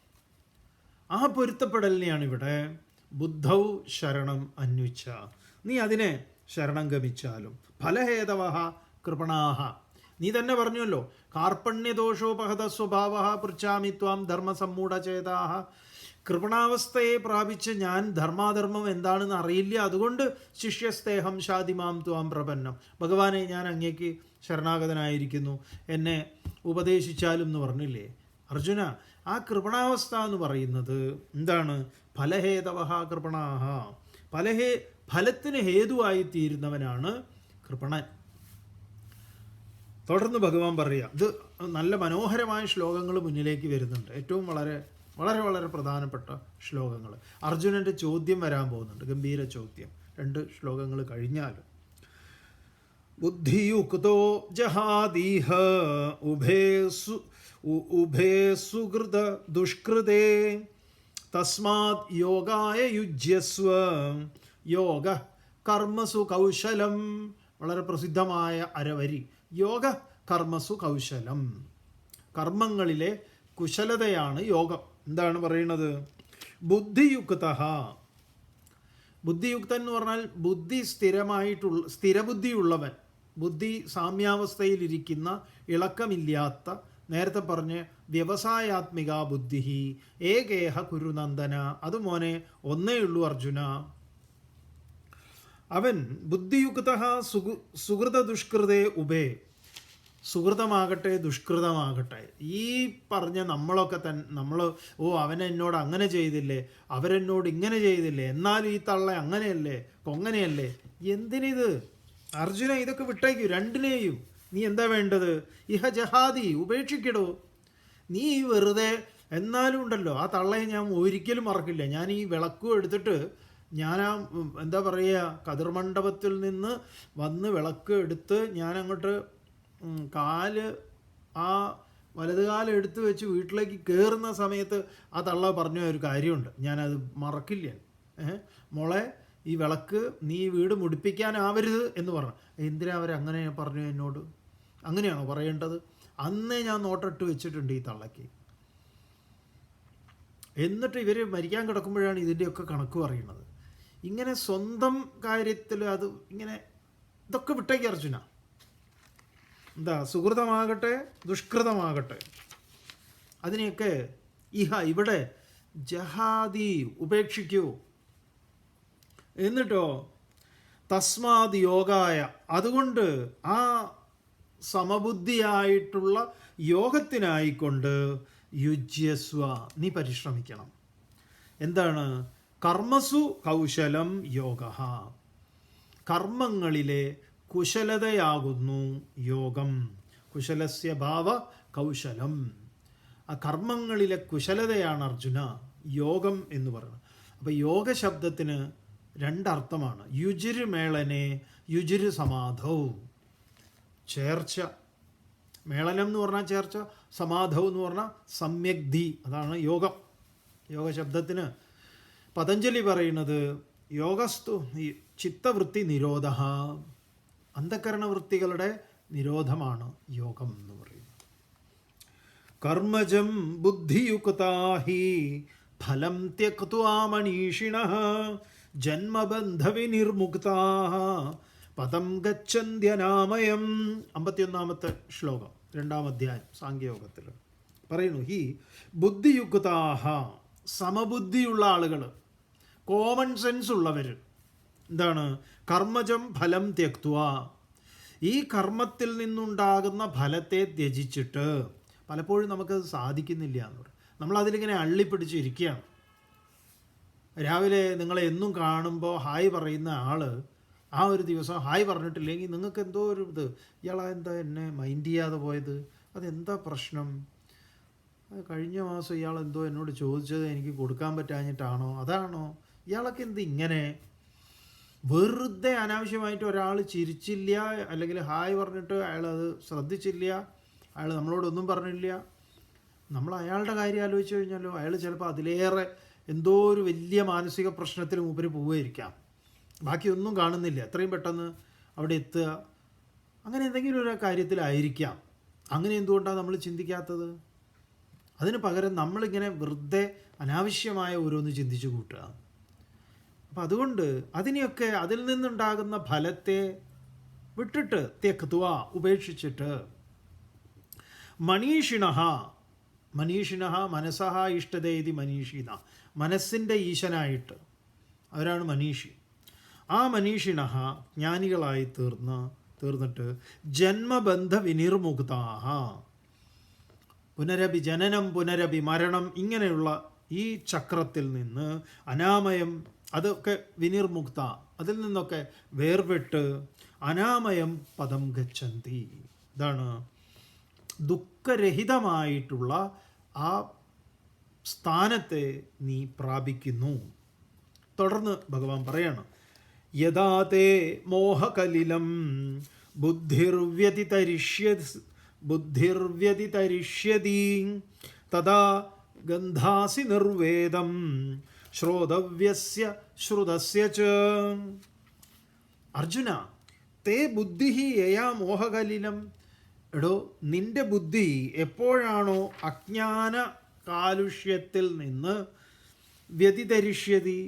ആ പൊരുത്തപ്പെടലിനെയാണ് ഇവിടെ ബുദ്ധൗ ശരണം അന്വിച്ച, നീ അതിനെ ശരണം ഗമിച്ചാലും. ഫലഹേതവ കൃപണാഹ, നീ തന്നെ പറഞ്ഞല്ലോ, കാർപ്പണ്യദോഷോപഹത സ്വഭാവ പൃച്ഛാമി ത്വാം ധർമ്മസമ്മൂഢചേതാഹ. കൃപണാവസ്ഥയെ പ്രാപിച്ച് ഞാൻ ധർമാധർമ്മം എന്താണെന്ന് അറിയില്ല, അതുകൊണ്ട് ശിഷ്യസ്തേഹം ശാതിമാം ത്വാം പ്രപന്നം. ഭഗവാനെ, ഞാൻ അങ്ങേക്ക് ശരണാഗതനായിരിക്കുന്നു, എന്നെ ഉപദേശിച്ചാലും എന്ന് പറഞ്ഞില്ലേ അർജുന. ആ കൃപണാവസ്ഥ എന്ന് പറയുന്നത് എന്താണ്? ഫലഹേതവ കൃപണാഹ, ഫലത്തിന് ഹേതുവായി തീരുന്നവനാണ് കൃപണൻ. തുടർന്ന് ഭഗവാൻ പറയുക, ഇത് നല്ല മനോഹരമായ ശ്ലോകങ്ങൾ മുന്നിലേക്ക് വരുന്നുണ്ട്, ഏറ്റവും വളരെ വളരെ വളരെ പ്രധാനപ്പെട്ട ശ്ലോകങ്ങൾ. അർജുനൻ്റെ ചോദ്യം വരാൻ പോകുന്നുണ്ട്, ഗംഭീര ചോദ്യം, 2 ശ്ലോകങ്ങൾ കഴിഞ്ഞാലും. ബുദ്ധിയുക്തോ ജഹാദീഹ ഉഭേ സുഹൃത ദുഷ്കൃതേ തസ്മാത് യോഗായ യുജ്യസ്വ യോഗ കർമ്മസു കൗശലം. വളരെ പ്രസിദ്ധമായ അരവരി, യോഗ കർമ്മസു കൗശലം. കർമ്മങ്ങളിലെ കുശലതയാണ് യോഗം. എന്താണ് പറയുന്നത്? ബുദ്ധിയുക്ത, ബുദ്ധിയുക്തൻ എന്ന് പറഞ്ഞാൽ ബുദ്ധി സ്ഥിരബുദ്ധിയുള്ളവൻ, ബുദ്ധി സാമ്യാവസ്ഥയിലിരിക്കുന്ന, ഇളക്കമില്ലാത്ത, നേരത്തെ പറഞ്ഞ് വ്യവസായാത്മിക ബുദ്ധി ഏകേഹ കുരുനന്ദന. അത് മോനെ ഒന്നേ ഉള്ളൂ അർജുന. അവൻ ബുദ്ധിയുക്ത സുഹൃത ദുഷ്കൃതേ ഉഭേ, സുഹൃതമാകട്ടെ ദുഷ്കൃതമാകട്ടെ, ഈ പറഞ്ഞ നമ്മളൊക്കെ നമ്മൾ അവൻ എന്നോട് അങ്ങനെ ചെയ്തില്ലേ, അവരെന്നോട് ഇങ്ങനെ ചെയ്തില്ലേ, എന്നാലും ഈ തള്ള അങ്ങനെയല്ലേ കൊങ്ങനെയല്ലേ. എന്തിനിത് അർജുന? ഇതൊക്കെ വിട്ടേക്കൂ, രണ്ടിനെയും. നീ എന്താ വേണ്ടത്? ഇഹ ജഹാദി, ഉപേക്ഷിക്കടോ. നീ വെറുതെ, എന്നാലും ഉണ്ടല്ലോ ആ തള്ളയെ ഞാൻ ഒരിക്കലും മറക്കില്ല. ഞാൻ ഈ വിളക്കും എടുത്തിട്ട് ഞാൻ എന്താ പറയുക, കതിർമണ്ഡപത്തിൽ നിന്ന് വന്ന് വിളക്ക് എടുത്ത് ഞാൻ അങ്ങോട്ട് വലതുകാലം എടുത്ത് വെച്ച് വീട്ടിലേക്ക് കയറുന്ന സമയത്ത് ആ തള്ള പറഞ്ഞ ഒരു കാര്യമുണ്ട്, ഞാനത് മറക്കില്ല. മോളെ, ഈ വിളക്ക് നീ വീട് മുടിപ്പിക്കാനാവരുത് എന്ന് പറഞ്ഞു. എന്തിനാ അവരങ്ങനെ പറഞ്ഞു എന്നോട്? അങ്ങനെയാണോ പറയേണ്ടത്? അന്നേ ഞാൻ നോട്ടിട്ട് വെച്ചിട്ടുണ്ട് ഈ തള്ളയ്ക്ക്. എന്നിട്ട് ഇവർ മരിക്കാൻ കിടക്കുമ്പോഴാണ് ഇതിൻ്റെയൊക്കെ കണക്ക് പറയുന്നത്. ഇങ്ങനെ സ്വന്തം കാര്യത്തിൽ അത് ഇങ്ങനെ, ഇതൊക്കെ വിട്ടേക്ക് അർജുന. എന്താ, സുഹൃതമാകട്ടെ ദുഷ്കൃതമാകട്ടെ, അതിനെയൊക്കെ ഇവിടെ ജഹാദി, ഉപേക്ഷിക്കൂ. എന്നിട്ടോ തസ്മാത് യോഗായ, അതുകൊണ്ട് ആ സമബുദ്ധിയായിട്ടുള്ള യോഗത്തിനായിക്കൊണ്ട് യുജ്യസ്വ, നീ പരിശ്രമിക്കണം. എന്താണ്? കർമ്മസു കൗശലം യോഗ, കർമ്മങ്ങളിലെ കുശലതയാകുന്നു യോഗം. കുശലസ്യ ഭാവ കൗശലം, ആ കർമ്മങ്ങളിലെ കുശലതയാണ് അർജുന യോഗം എന്ന് പറയുന്നത്. അപ്പോൾ യോഗ ശബ്ദത്തിന് 2 അർത്ഥമാണ്. യുജിര് മേളനെ, യുജിര് സമാധൗ, ചേർച്ച. മേളനം എന്ന് പറഞ്ഞാൽ ചേർച്ച, സമാധൗ എന്ന് പറഞ്ഞാൽ സമ്യഗ്ധി, അതാണ് യോഗം. യോഗ ശബ്ദത്തിന് പതഞ്ജലി പറയുന്നത് യോഗസ്തു ചിത്തവൃത്തി നിരോധ, അന്ധകരണവൃത്തികളുടെ നിരോധമാണ് യോഗം എന്ന് പറയുന്നത്. കർമ്മജം ബുദ്ധിയുക്താഹി ഫലം ത്യക്ത്വാ മനീഷിണഃ ജന്മബന്ധവിനിർമുക്താഃ പദം ഗച്ഛന്ത്യനാമയം. 51-ാമത്തെ ശ്ലോകം, 2-ാം അധ്യായം സാംഖ്യയോഗത്തിൽ പറയുന്നു. ഈ ബുദ്ധിയുക്താഹ, സമബുദ്ധിയുള്ള ആളുകൾ, കോമൺ സെൻസ് ഉള്ളവർ. എന്താണ്? കർമ്മജം ഫലം ത്യക്ത്വ, ഈ കർമ്മത്തിൽ നിന്നുണ്ടാകുന്ന ഫലത്തെ ത്യജിച്ചിട്ട്. പലപ്പോഴും നമുക്കത് സാധിക്കുന്നില്ല എന്ന് പറയും. നമ്മളതിലിങ്ങനെ അള്ളിപ്പിടിച്ചിരിക്കുകയാണ്. രാവിലെ നിങ്ങളെ എന്നും കാണുമ്പോൾ ഹായ് പറയുന്ന ആൾ ആ ഒരു ദിവസം ഹായ് പറഞ്ഞിട്ടില്ലെങ്കിൽ നിങ്ങൾക്ക് എന്തോ ഒരു ഇത്, ഇയാളാ എന്താ എന്നെ മൈൻഡ് ചെയ്യാതെ പോയത്, അതെന്താ പ്രശ്നം? കഴിഞ്ഞ മാസം ഇയാൾ എന്തോ എന്നോട് ചോദിച്ചത് എനിക്ക് കൊടുക്കാൻ പറ്റാഞ്ഞിട്ടാണോ, അതാണോ, ഇയാളൊക്കെ എന്ത് ഇങ്ങനെ? വെറുതെ അനാവശ്യമായിട്ട് ഒരാൾ ചിരിച്ചില്ല, അല്ലെങ്കിൽ ഹായ് പറഞ്ഞിട്ട് അയാളത് ശ്രദ്ധിച്ചില്ല, അയാൾ നമ്മളോടൊന്നും പറഞ്ഞില്ല, നമ്മൾ അയാളുടെ കാര്യം ആലോചിച്ച് കഴിഞ്ഞാലോ അയാൾ ചിലപ്പോൾ അതിലേറെ എന്തോ ഒരു വലിയ മാനസിക പ്രശ്നത്തിന് മൂപ്പര് പോവുകയായിരിക്കാം. ബാക്കിയൊന്നും കാണുന്നില്ല, എത്രയും പെട്ടെന്ന് അവിടെ എത്തുക, അങ്ങനെ എന്തെങ്കിലും ഒരു കാര്യത്തിലായിരിക്കാം. അങ്ങനെ എന്തുകൊണ്ടാണ് നമ്മൾ ചിന്തിക്കാത്തത്? അതിന് പകരം നമ്മളിങ്ങനെ വെറുതെ അനാവശ്യമായ ഓരോന്ന് ചിന്തിച്ചു കൂട്ടുക. അപ്പം അതുകൊണ്ട് അതിനെയൊക്കെ അതിൽ നിന്നുണ്ടാകുന്ന ഫലത്തെ വിട്ടിട്ട് തെക്തുവ ഉപേക്ഷിച്ചിട്ട് മനീഷിണ മനസഹ ഇഷ്ടതേതി മനീഷിന, മനസ്സിൻ്റെ ഈശനായിട്ട് അവരാണ് മനീഷി. ആ മനീഷിണ ജ്ഞാനികളായി തീർന്നിട്ട് ജന്മബന്ധ വിനിർമുക്താഹ, പുനരഭി ജനനം പുനരഭി മരണം ഇങ്ങനെയുള്ള ഈ ചക്രത്തിൽ നിന്ന് അനാമയം അതൊക്കെ വിനിർമുക്ത, അതിൽ നിന്നൊക്കെ വേർപെട്ട് അനാമയം പദം ഗച്ഛന്തി. ഇതാണ് ദുഃഖരഹിതമായിട്ടുള്ള ആ സ്ഥാനത്തെ നീ പ്രാപിക്കുന്നു. തുടർന്ന് ഭഗവാൻ പറയാണ്, യഥാ തേ മോഹകലിലം ബുദ്ധിർവ്യതിതരിഷ്യതി തദാ ഗന്ധാസി നിർവേദം ശ്രോതവ്യസ്യ ശ്രുതസ്യ ച. അർജുന, തേ ബുദ്ധി യയാ മോഹകലിലം, എടോ നിന്റെ ബുദ്ധി എപ്പോഴാണോ അജ്ഞാന കാലുഷ്യത്തിൽ നിന്ന് വ്യതിതരിഷ്യതി,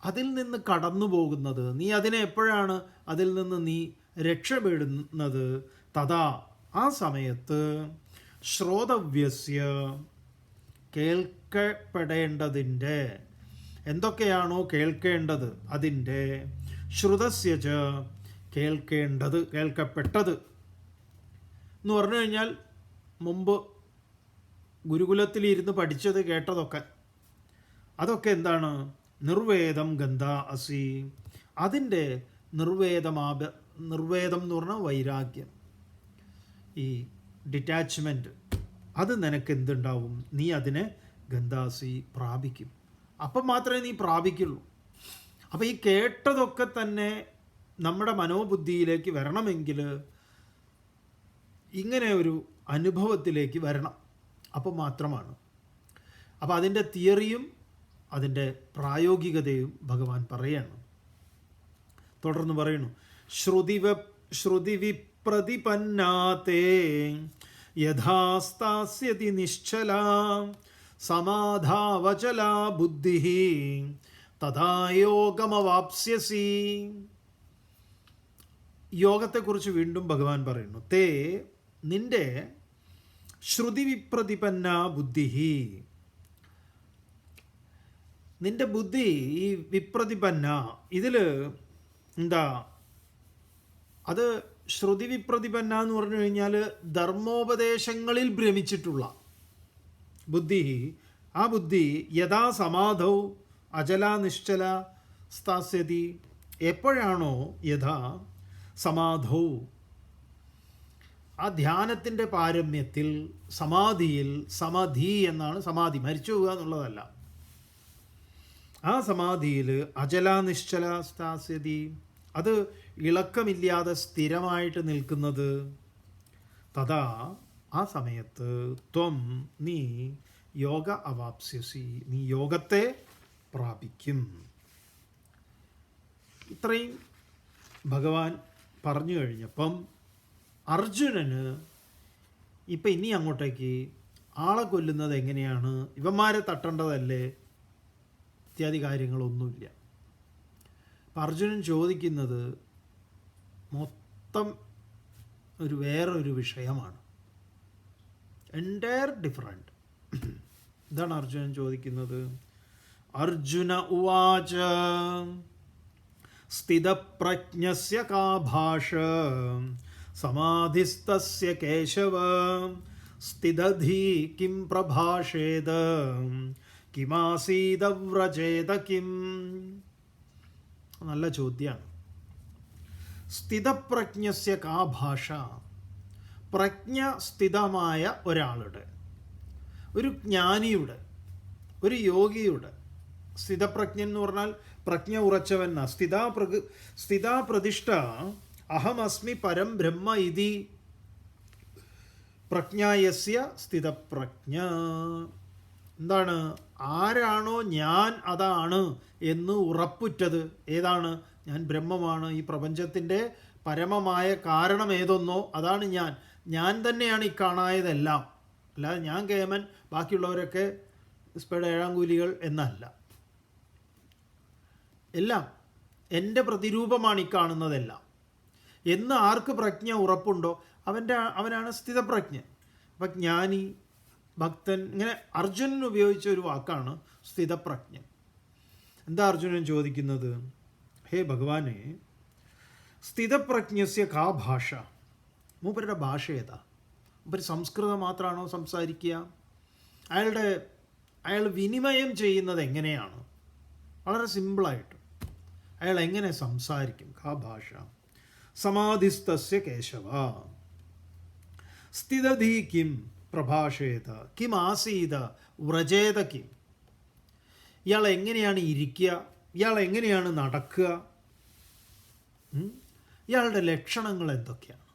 അതിൽ നിന്ന് കടന്നു പോകുന്നത്, നീ അതിനെ എപ്പോഴാണ് അതിൽ നിന്ന് നീ രക്ഷപ്പെടുന്നത്, തഥാ ആ സമയത്ത് ശ്രോതവ്യസ്യ കേൾക്കപ്പെടേണ്ടതിൻ്റെ എന്തൊക്കെയാണോ കേൾക്കേണ്ടത് അതിൻ്റെ, ശ്രുതസ്യ ച കേൾക്കേണ്ടത് കേൾക്കപ്പെട്ടത് എന്ന് പറഞ്ഞു കഴിഞ്ഞാൽ മുമ്പ് ഗുരുകുലത്തിലിരുന്ന് പഠിച്ചത് കേട്ടതൊക്കെ അതൊക്കെ എന്താണ്, നിർവേദം ഗന്ധ അസി, അതിൻ്റെ നിർവേദം എന്ന് പറഞ്ഞാൽ വൈരാഗ്യം, ഈ ഡിറ്റാച്ച്മെൻറ്റ്, അത് നിനക്ക് എന്തുണ്ടാവും, നീ അതിനെ ഗന്ധാസി പ്രാപിക്കും. അപ്പം മാത്രമേ നീ പ്രാപിക്കുള്ളൂ. അപ്പോൾ ഈ കേട്ടതൊക്കെ തന്നെ നമ്മുടെ മനോബുദ്ധിയിലേക്ക് വരണമെങ്കിൽ ഇങ്ങനെ ഒരു അനുഭവത്തിലേക്ക് വരണം. അപ്പം മാത്രമാണ്. അപ്പോൾ അതിൻ്റെ തിയറിയും അതിൻ്റെ പ്രായോഗികതയും ഭഗവാൻ പറയാണ്. തുടർന്ന് പറയുന്നു, ശ്രുതിവിപ്രതിപന്നാതേ യഥാസ്താസ്യതി നിശ്ചലാ സമാധാവചലാ ബുദ്ധി തഥാ യോഗമവാപ്സ്യസി. യോഗത്തെക്കുറിച്ച് വീണ്ടും ഭഗവാൻ പറയുന്നു, തേ നിന്റെ ശ്രുതിവിപ്രതിപന്ന ബുദ്ധി, നിന്റെ ബുദ്ധി ഈ വിപ്രതിപന്ന ഇതിൽ എന്താ, അത് ശ്രുതി വിപ്രതിപന്ന എന്ന് പറഞ്ഞു കഴിഞ്ഞാൽ ധർമ്മോപദേശങ്ങളിൽ ഭ്രമിച്ചിട്ടുള്ള ബുദ്ധി. ആ ബുദ്ധി യഥാ സമാധൗ അചല നിശ്ചല സ്ഥാസ്യതി, എപ്പോഴാണോ യഥാ സമാധൗ ആ ധ്യാനത്തിൻ്റെ പാരമ്യത്തിൽ സമാധിയിൽ, സമാധി എന്നാണ് സമാധി, മരിച്ചു പോവുക എന്നുള്ളതല്ല, ആ സമാധിയിൽ അചല നിശ്ചല സ്ഥാസ്യതി, അത് ഇളക്കമില്ലാതെ സ്ഥിരമായിട്ട് നിൽക്കുന്നത്, തഥാ ആ സമയത്ത് ത്വം നീ യോഗ അവാപ്സ്യസി, നീ യോഗത്തെ പ്രാപിക്കും. ഇത്രയും ഭഗവാൻ പറഞ്ഞു കഴിഞ്ഞപ്പം അർജുനന് ഇപ്പം ഇനി അങ്ങോട്ടേക്ക് ആളെ കൊല്ലുന്നത് എങ്ങനെയാണ്, ഇവന്മാരെ തട്ടേണ്ടതല്ലേ ഇത്യാദി കാര്യങ്ങളൊന്നുമില്ല. അപ്പം അർജുനൻ ചോദിക്കുന്നത് മൊത്തം വേറൊരു വിഷയമാണ്, എൻറ്റയർ ഡിഫറെൻറ്റ്. ഇതാണ് അർജുനൻ ചോദിക്കുന്നത്. അർജുന ഉവാച സ്ഥിതപ്രജ്ഞസ്യ കാ ഭാഷ സമാധിസ്തസ്യ കേശവ സ്ഥിതധീ കിം പ്രഭാഷേത കിമാസീദവ്രജേത കിം. നല്ല ചോദ്യമാണ്. സ്ഥിതപ്രജ്ഞസ്യ കാ ഭാഷ, പ്രജ്ഞ സ്ഥിതമായ ഒരാളുടെ, ഒരു ജ്ഞാനിയുടെ, ഒരു യോഗിയുടെ, സ്ഥിതപ്രജ്ഞൻ എന്ന് പറഞ്ഞാൽ പ്രജ്ഞ ഉറച്ചവൻ. സ്ഥിതാപ്രതിഷ്ഠ അഹമസ്മി പരം ബ്രഹ്മ ഇതി പ്രജ്ഞായസ്യ സ്ഥിതപ്രജ്ഞ. എന്താണ്, ആരാണോ ഞാൻ അതാണ് എന്ന് ഉറപ്പുറ്റത്, ഏതാണ്, ഞാൻ ബ്രഹ്മമാണ്, ഈ പ്രപഞ്ചത്തിൻ്റെ പരമമായ കാരണം ഏതൊന്നോ അതാണ് ഞാൻ, ഞാൻ തന്നെയാണ് ഈ കാണായതെല്ലാം, അല്ലാതെ ഞാൻ കേമൻ ബാക്കിയുള്ളവരൊക്കെ സ്പേഡ് ഏഴാങ്കൂലികൾ എന്നല്ല എല്ലാം എൻ്റെ പ്രതിരൂപമാണ് ഈ കാണുന്നതെല്ലാം എന്ന് ആർക്ക് പ്രജ്ഞ ഉറപ്പുണ്ടോ അവനാണ് സ്ഥിതപ്രജ്ഞൻ. അപ്പം ജ്ഞാനി, ഭക്തൻ, ഇങ്ങനെ അർജുനൻ ഉപയോഗിച്ച ഒരു വാക്കാണ് സ്ഥിതപ്രജ്ഞൻ. എന്താ അർജുനൻ ചോദിക്കുന്നത്? ഹേ ഭഗവാനെ, സ്ഥിതപ്രജ്ഞസ്യ കാ ഭാഷ? മൂപ്പരുടെ ഭാഷ ഏതാ? മൂപ്പര് സംസ്കൃതം മാത്രമാണോ സംസാരിക്കുക? അയാൾ വിനിമയം ചെയ്യുന്നത് എങ്ങനെയാണ്? വളരെ സിമ്പിളായിട്ട് അയാൾ എങ്ങനെ സംസാരിക്കും? കാ ഭാഷ? സമാധിസ്തസ്യ കേശവ സ്ഥിതധീ കിം പ്രഭാഷേത കിം ആസീത വ്രജേത കിം. ഇയാൾ എങ്ങനെയാണ് ഇരിക്കുക? ഇയാൾ എങ്ങനെയാണ് നടക്കുക? ഇയാളുടെ ലക്ഷണങ്ങൾ എന്തൊക്കെയാണ്?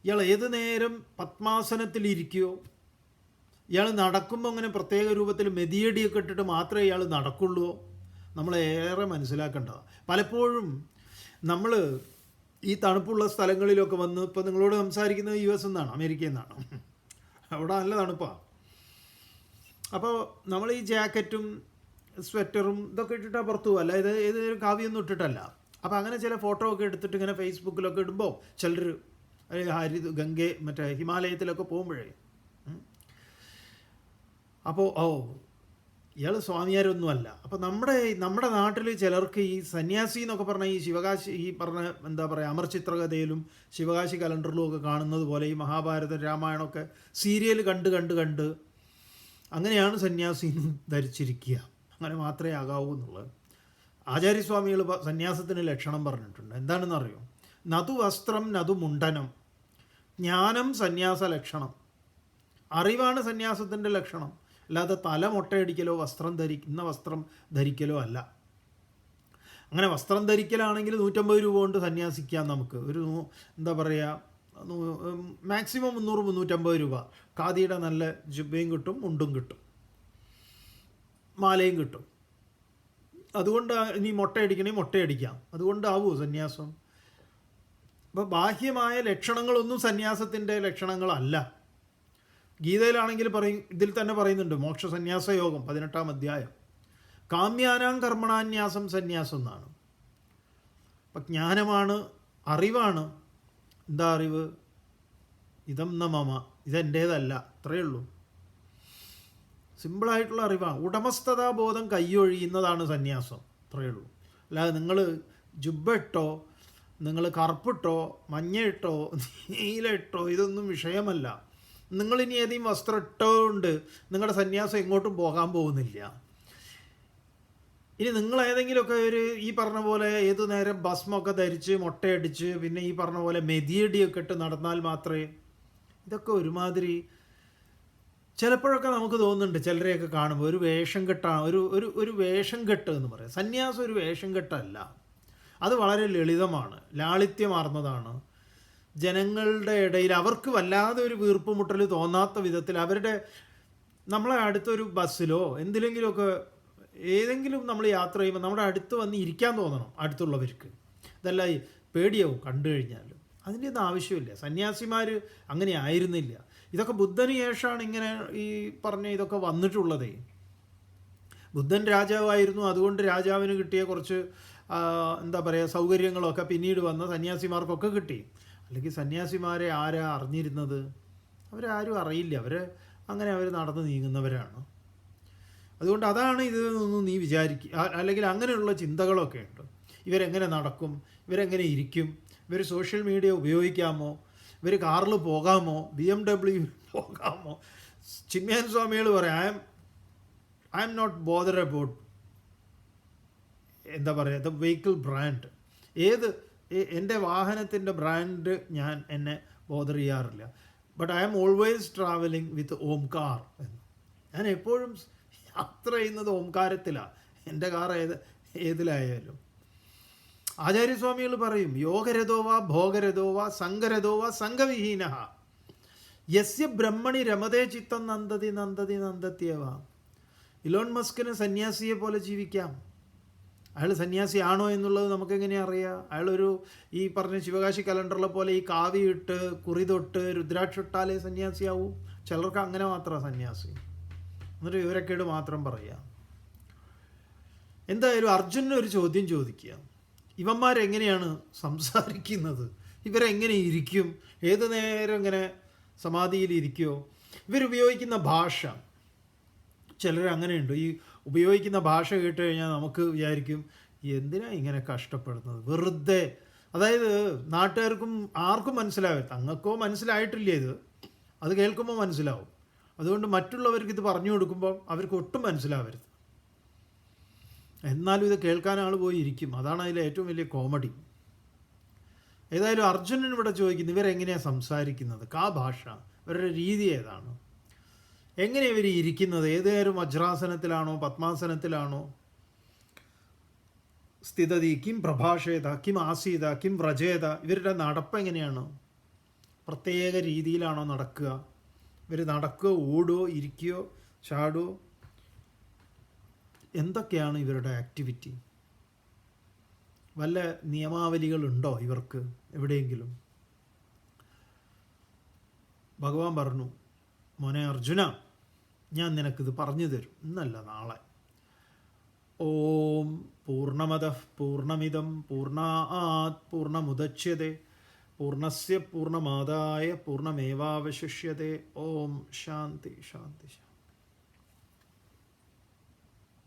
ഇയാൾ ഏത് നേരം പത്മാസനത്തിലിരിക്കുകയോ? ഇയാൾ നടക്കുമ്പോൾ അങ്ങനെ പ്രത്യേക രൂപത്തിൽ മെതിയടിയൊക്കെ ഇട്ടിട്ട് മാത്രമേ ഇയാൾ നടക്കുള്ളൂ? നമ്മളേറെ മനസ്സിലാക്കേണ്ടതാണ്. പലപ്പോഴും നമ്മൾ ഈ തണുപ്പുള്ള സ്ഥലങ്ങളിലൊക്കെ വന്ന്, ഇപ്പോൾ നിങ്ങളോട് സംസാരിക്കുന്നത് US നിന്നാണ്, അമേരിക്കയിൽ നിന്നാണ്, അവിടെ നല്ല തണുപ്പാണ്. അപ്പോൾ നമ്മൾ ഈ ജാക്കറ്റും സ്വെറ്ററും ഇതൊക്കെ ഇട്ടിട്ടാണ് പുറത്തു പോകുക, അല്ല ഇത് ഏത് കാവ്യൊന്നും ഇട്ടിട്ടല്ല. അപ്പോൾ അങ്ങനെ ചില ഫോട്ടോ ഒക്കെ എടുത്തിട്ട് ഇങ്ങനെ ഫേസ്ബുക്കിലൊക്കെ ഇടുമ്പോൾ ചിലർ മറ്റേ ഹിമാലയത്തിലൊക്കെ പോകുമ്പോഴേ അപ്പോൾ ഇയാൾ സ്വാമിയാരൊന്നുമല്ല. അപ്പോൾ നമ്മുടെ നാട്ടിൽ ചിലർക്ക് ഈ സന്യാസി എന്നൊക്കെ പറഞ്ഞാൽ ഈ ശിവകാശി, ഈ പറഞ്ഞ എന്താ പറയുക, അമർചിത്രകഥയിലും ശിവകാശി കലണ്ടറിലും ഒക്കെ കാണുന്നത് പോലെ ഈ മഹാഭാരതം രാമായണമൊക്കെ സീരിയൽ കണ്ട് അങ്ങനെയാണ് സന്യാസി ധരിച്ചിരിക്കുക, അങ്ങനെ മാത്രമേ ആകാവൂ എന്നുള്ളത്. ആചാര്യസ്വാമികൾ സന്യാസത്തിന് ലക്ഷണം പറഞ്ഞിട്ടുണ്ട്. എന്താണെന്ന് അറിയോ? നതു വസ്ത്രം നതു മുണ്ടനം. ജ്ഞാനം സന്യാസ ലക്ഷണം. അറിവാണ് സന്യാസത്തിൻ്റെ ലക്ഷണം, അല്ലാതെ തല മുട്ടയടിക്കലോ വസ്ത്രം ധരിക്കലോ അല്ല. അങ്ങനെ വസ്ത്രം ധരിക്കലാണെങ്കിൽ 150 രൂപ കൊണ്ട് സന്യാസിക്കാം. നമുക്ക് ഒരു എന്താ പറയുക, മാക്സിമം 300-350 രൂപ. ഖാദിയുടെ നല്ല ജുബയും കിട്ടും, മുണ്ടും കിട്ടും, മാലയും കിട്ടും. അതുകൊണ്ട് ഇനി മുട്ടയടിക്കാം. അതുകൊണ്ടാവൂ സന്യാസം? അപ്പോൾ ബാഹ്യമായ ലക്ഷണങ്ങളൊന്നും സന്യാസത്തിൻ്റെ ലക്ഷണങ്ങളല്ല. ഗീതയിലാണെങ്കിൽ ഇതിൽ തന്നെ പറയുന്നുണ്ട്, മോക്ഷ സന്യാസ യോഗം 18-ാം അധ്യായം, കാമ്യാനാം കർമ്മണാന്യാസം സന്യാസം എന്നാണ്. അപ്പം ജ്ഞാനമാണ്, അറിവാണ്. എന്താ അറിവ്? ഇതം ന മമ, ഇതെൻ്റേതല്ല, അത്രയേ ഉള്ളൂ. സിമ്പിളായിട്ടുള്ള അറിവാണ്. ഉടമസ്ഥതാബോധം കൈയൊഴിയുന്നതാണ് സന്യാസം, അത്രയേ ഉള്ളൂ. അല്ലാതെ നിങ്ങൾ ജുബ്ബട്ടോ, നിങ്ങൾ കറുപ്പിട്ടോ, മഞ്ഞയിട്ടോ, നീലയിട്ടോ, ഇതൊന്നും വിഷയമല്ല. നിങ്ങളിനി ഏതെങ്കിലും വസ്ത്രം ഇട്ടുകൊണ്ട് നിങ്ങളുടെ സന്യാസം എങ്ങോട്ടും പോകാൻ പോകുന്നില്ല. ഇനി നിങ്ങൾ ഏതെങ്കിലുമൊക്കെ ഈ പറഞ്ഞ പോലെ ഏതു നേരം ഭസ്മൊക്കെ ധരിച്ച് മുട്ടയടിച്ച് പിന്നെ ഈ പറഞ്ഞ പോലെ മെതിയടിയൊക്കെ ഇട്ട് നടന്നാൽ മാത്രമേ, ഇതൊക്കെ ഒരുമാതിരി ചിലപ്പോഴൊക്കെ നമുക്ക് തോന്നുന്നുണ്ട് ചിലരെയൊക്കെ കാണുമ്പോൾ ഒരു വേഷം കെട്ടാണ്, ഒരു വേഷം കെട്ട് എന്ന് പറയാം. സന്യാസം ഒരു വേഷം കെട്ടല്ല, അത് വളരെ ലളിതമാണ്, ലാളിത്യമാർന്നതാണ്. ജനങ്ങളുടെ ഇടയിൽ അവർക്ക് വല്ലാതെ ഒരു വീർപ്പുമുട്ടൽ തോന്നാത്ത വിധത്തിൽ നമ്മളെ അടുത്തൊരു ബസ്സിലോ എന്തിലെങ്കിലുമൊക്കെ ഏതെങ്കിലും നമ്മൾ യാത്ര ചെയ്യുമ്പോൾ നമ്മുടെ അടുത്ത് വന്ന് ഇരിക്കാൻ തോന്നണം അടുത്തുള്ളവർക്ക്. ഇതല്ല പേടിയാവും കണ്ടു കഴിഞ്ഞാലും. അതിൻ്റെ ഒന്നും ആവശ്യമില്ല. സന്യാസിമാർ അങ്ങനെ ആയിരുന്നില്ല. ഇതൊക്കെ ബുദ്ധന് ശേഷമാണ് ഇങ്ങനെ ഈ പറഞ്ഞ ഇതൊക്കെ വന്നിട്ടുള്ളതേ. ബുദ്ധൻ രാജാവായിരുന്നു, അതുകൊണ്ട് രാജാവിന് കിട്ടിയ കുറച്ച് എന്താ പറയുക സൗകര്യങ്ങളൊക്കെ പിന്നീട് വന്ന സന്യാസിമാർക്കൊക്കെ കിട്ടി. അല്ലെങ്കിൽ സന്യാസിമാരെ ആരാ അറിഞ്ഞിരുന്നത്? അവരാരും അറിയില്ല. അവർ നടന്ന് നീങ്ങുന്നവരാണ്. അതുകൊണ്ട് അതാണ് ഇതൊന്നും നീ വിചാരിക്കുക. അല്ലെങ്കിൽ അങ്ങനെയുള്ള ചിന്തകളൊക്കെ ഉണ്ട്. ഇവരെങ്ങനെ നടക്കും, ഇവരെങ്ങനെ ഇരിക്കും, ഇവർ സോഷ്യൽ മീഡിയ ഉപയോഗിക്കാമോ, ഇവർ കാറിൽ പോകാമോ, BMW പോകാമോ? ചിന്മയാനന്ദ സ്വാമികൾ പറയാം, I am not bother about എന്താ പറയുക ദ വെഹിക്കിൾ ബ്രാൻഡ്. എൻ്റെ വാഹനത്തിൻ്റെ ബ്രാൻഡ് എന്നെ ബോദർ ചെയ്യാറില്ല. But I am always travelling with Omkar എന്ന്. ഞാൻ എപ്പോഴും യാത്ര ചെയ്യുന്നത് ഓംകാരത്തിലാണ്, എൻ്റെ കാർ ഏതിലായാലും. ആചാര്യസ്വാമികൾ പറയും, യോഗരഥോവാ ഭോഗരഥോവാ സംഘരഥോവാ സംഘവിഹീന യസ്യ ബ്രഹ്മണി രമതേ ചിത്തം നന്ദതി നന്ദതി നന്ദത്യവ. ഇലോൺ മസ്കിന് സന്യാസിയെ പോലെ ജീവിക്കാം. അയാൾ സന്യാസിയാണോ എന്നുള്ളത് നമുക്കെങ്ങനെയാണ് അറിയാം? ഈ പറഞ്ഞ ശിവകാശി കലണ്ടറിലെ പോലെ ഈ കാവി ഇട്ട് കുറി തൊട്ട് രുദ്രാക്ഷിട്ടാലേ സന്യാസിയാവും. ചിലർക്ക് അങ്ങനെ മാത്രമാണ് സന്യാസി. എന്നിട്ട് വിവരക്കേട് മാത്രം പറയാം. എന്തായാലും അർജുനന് ഒരു ചോദ്യം ചോദിക്കുക, ഇവന്മാരെങ്ങനെയാണ് സംസാരിക്കുന്നത്, ഇവരെങ്ങനെ ഇരിക്കും, ഏത് നേരം ഇങ്ങനെ സമാധിയിൽ ഇരിക്കുമോ, ഇവരുപയോഗിക്കുന്ന ഭാഷ, ചിലർ അങ്ങനെയുണ്ട്, ഈ ഉപയോഗിക്കുന്ന ഭാഷ കേട്ട് കഴിഞ്ഞാൽ നമുക്ക് വിചാരിക്കും എന്തിനാ ഇങ്ങനെ കഷ്ടപ്പെടുന്നത് വെറുതെ. അതായത് നാട്ടുകാർക്കും ആർക്കും മനസ്സിലാവും, തങ്ങൾക്കോ മനസ്സിലായിട്ടില്ല ഇത്, അത് കേൾക്കുമ്പോൾ മനസ്സിലാവും. അതുകൊണ്ട് മറ്റുള്ളവർക്ക് ഇത് പറഞ്ഞു കൊടുക്കുമ്പോൾ അവർക്ക് ഒട്ടും മനസ്സിലാവരുത്. എന്നാലും ഇത് കേൾക്കാൻ ആൾ പോയി ഇരിക്കും. അതാണ് അതിലെ ഏറ്റവും വലിയ കോമഡി. ഏതായാലും അർജുനൻ ഇവിടെ ചോദിക്കുന്നു, ഇവരെങ്ങനെയാണ് സംസാരിക്കുന്നത്, കാ ഭാഷ, ഇവരുടെ രീതി ഏതാണ്, എങ്ങനെ ഇവർ ഇരിക്കുന്നത്, ഏത് നേരം വജ്രാസനത്തിലാണോ പത്മാസനത്തിലാണോ സ്ഥിതതി, കിം പ്രഭാഷേത, കിം ആസീത, കിം വ്രജേത, ഇവരുടെ നടപ്പ് എങ്ങനെയാണ്, പ്രത്യേക രീതിയിലാണോ നടക്കുക, ഇവർ നടക്കുകയോ ഓടുകയോ ഇരിക്കുകയോ ചാടുകയോ, എന്തൊക്കെയാണ് ഇവരുടെ ആക്ടിവിറ്റി, വല്ല നിയമാവലികളുണ്ടോ ഇവർക്ക് എവിടെയെങ്കിലും? ഭഗവാൻ പറഞ്ഞു, മോനെ അർജുന, ഞാൻ നിനക്കിത് പറഞ്ഞു തരും, ഇന്നല്ല നാളെ. ഓം പൂർണ്ണമദഃ പൂർണ്ണമിദം പൂർണ്ണാത് പൂർണ്ണമുദച്യതേ പൂർണ്ണസ്യ പൂർണ്ണമാദായ പൂർണ്ണമേവാവശിഷ്യതേ. ഓം ശാന്തി ശാന്തി ശാന്തി.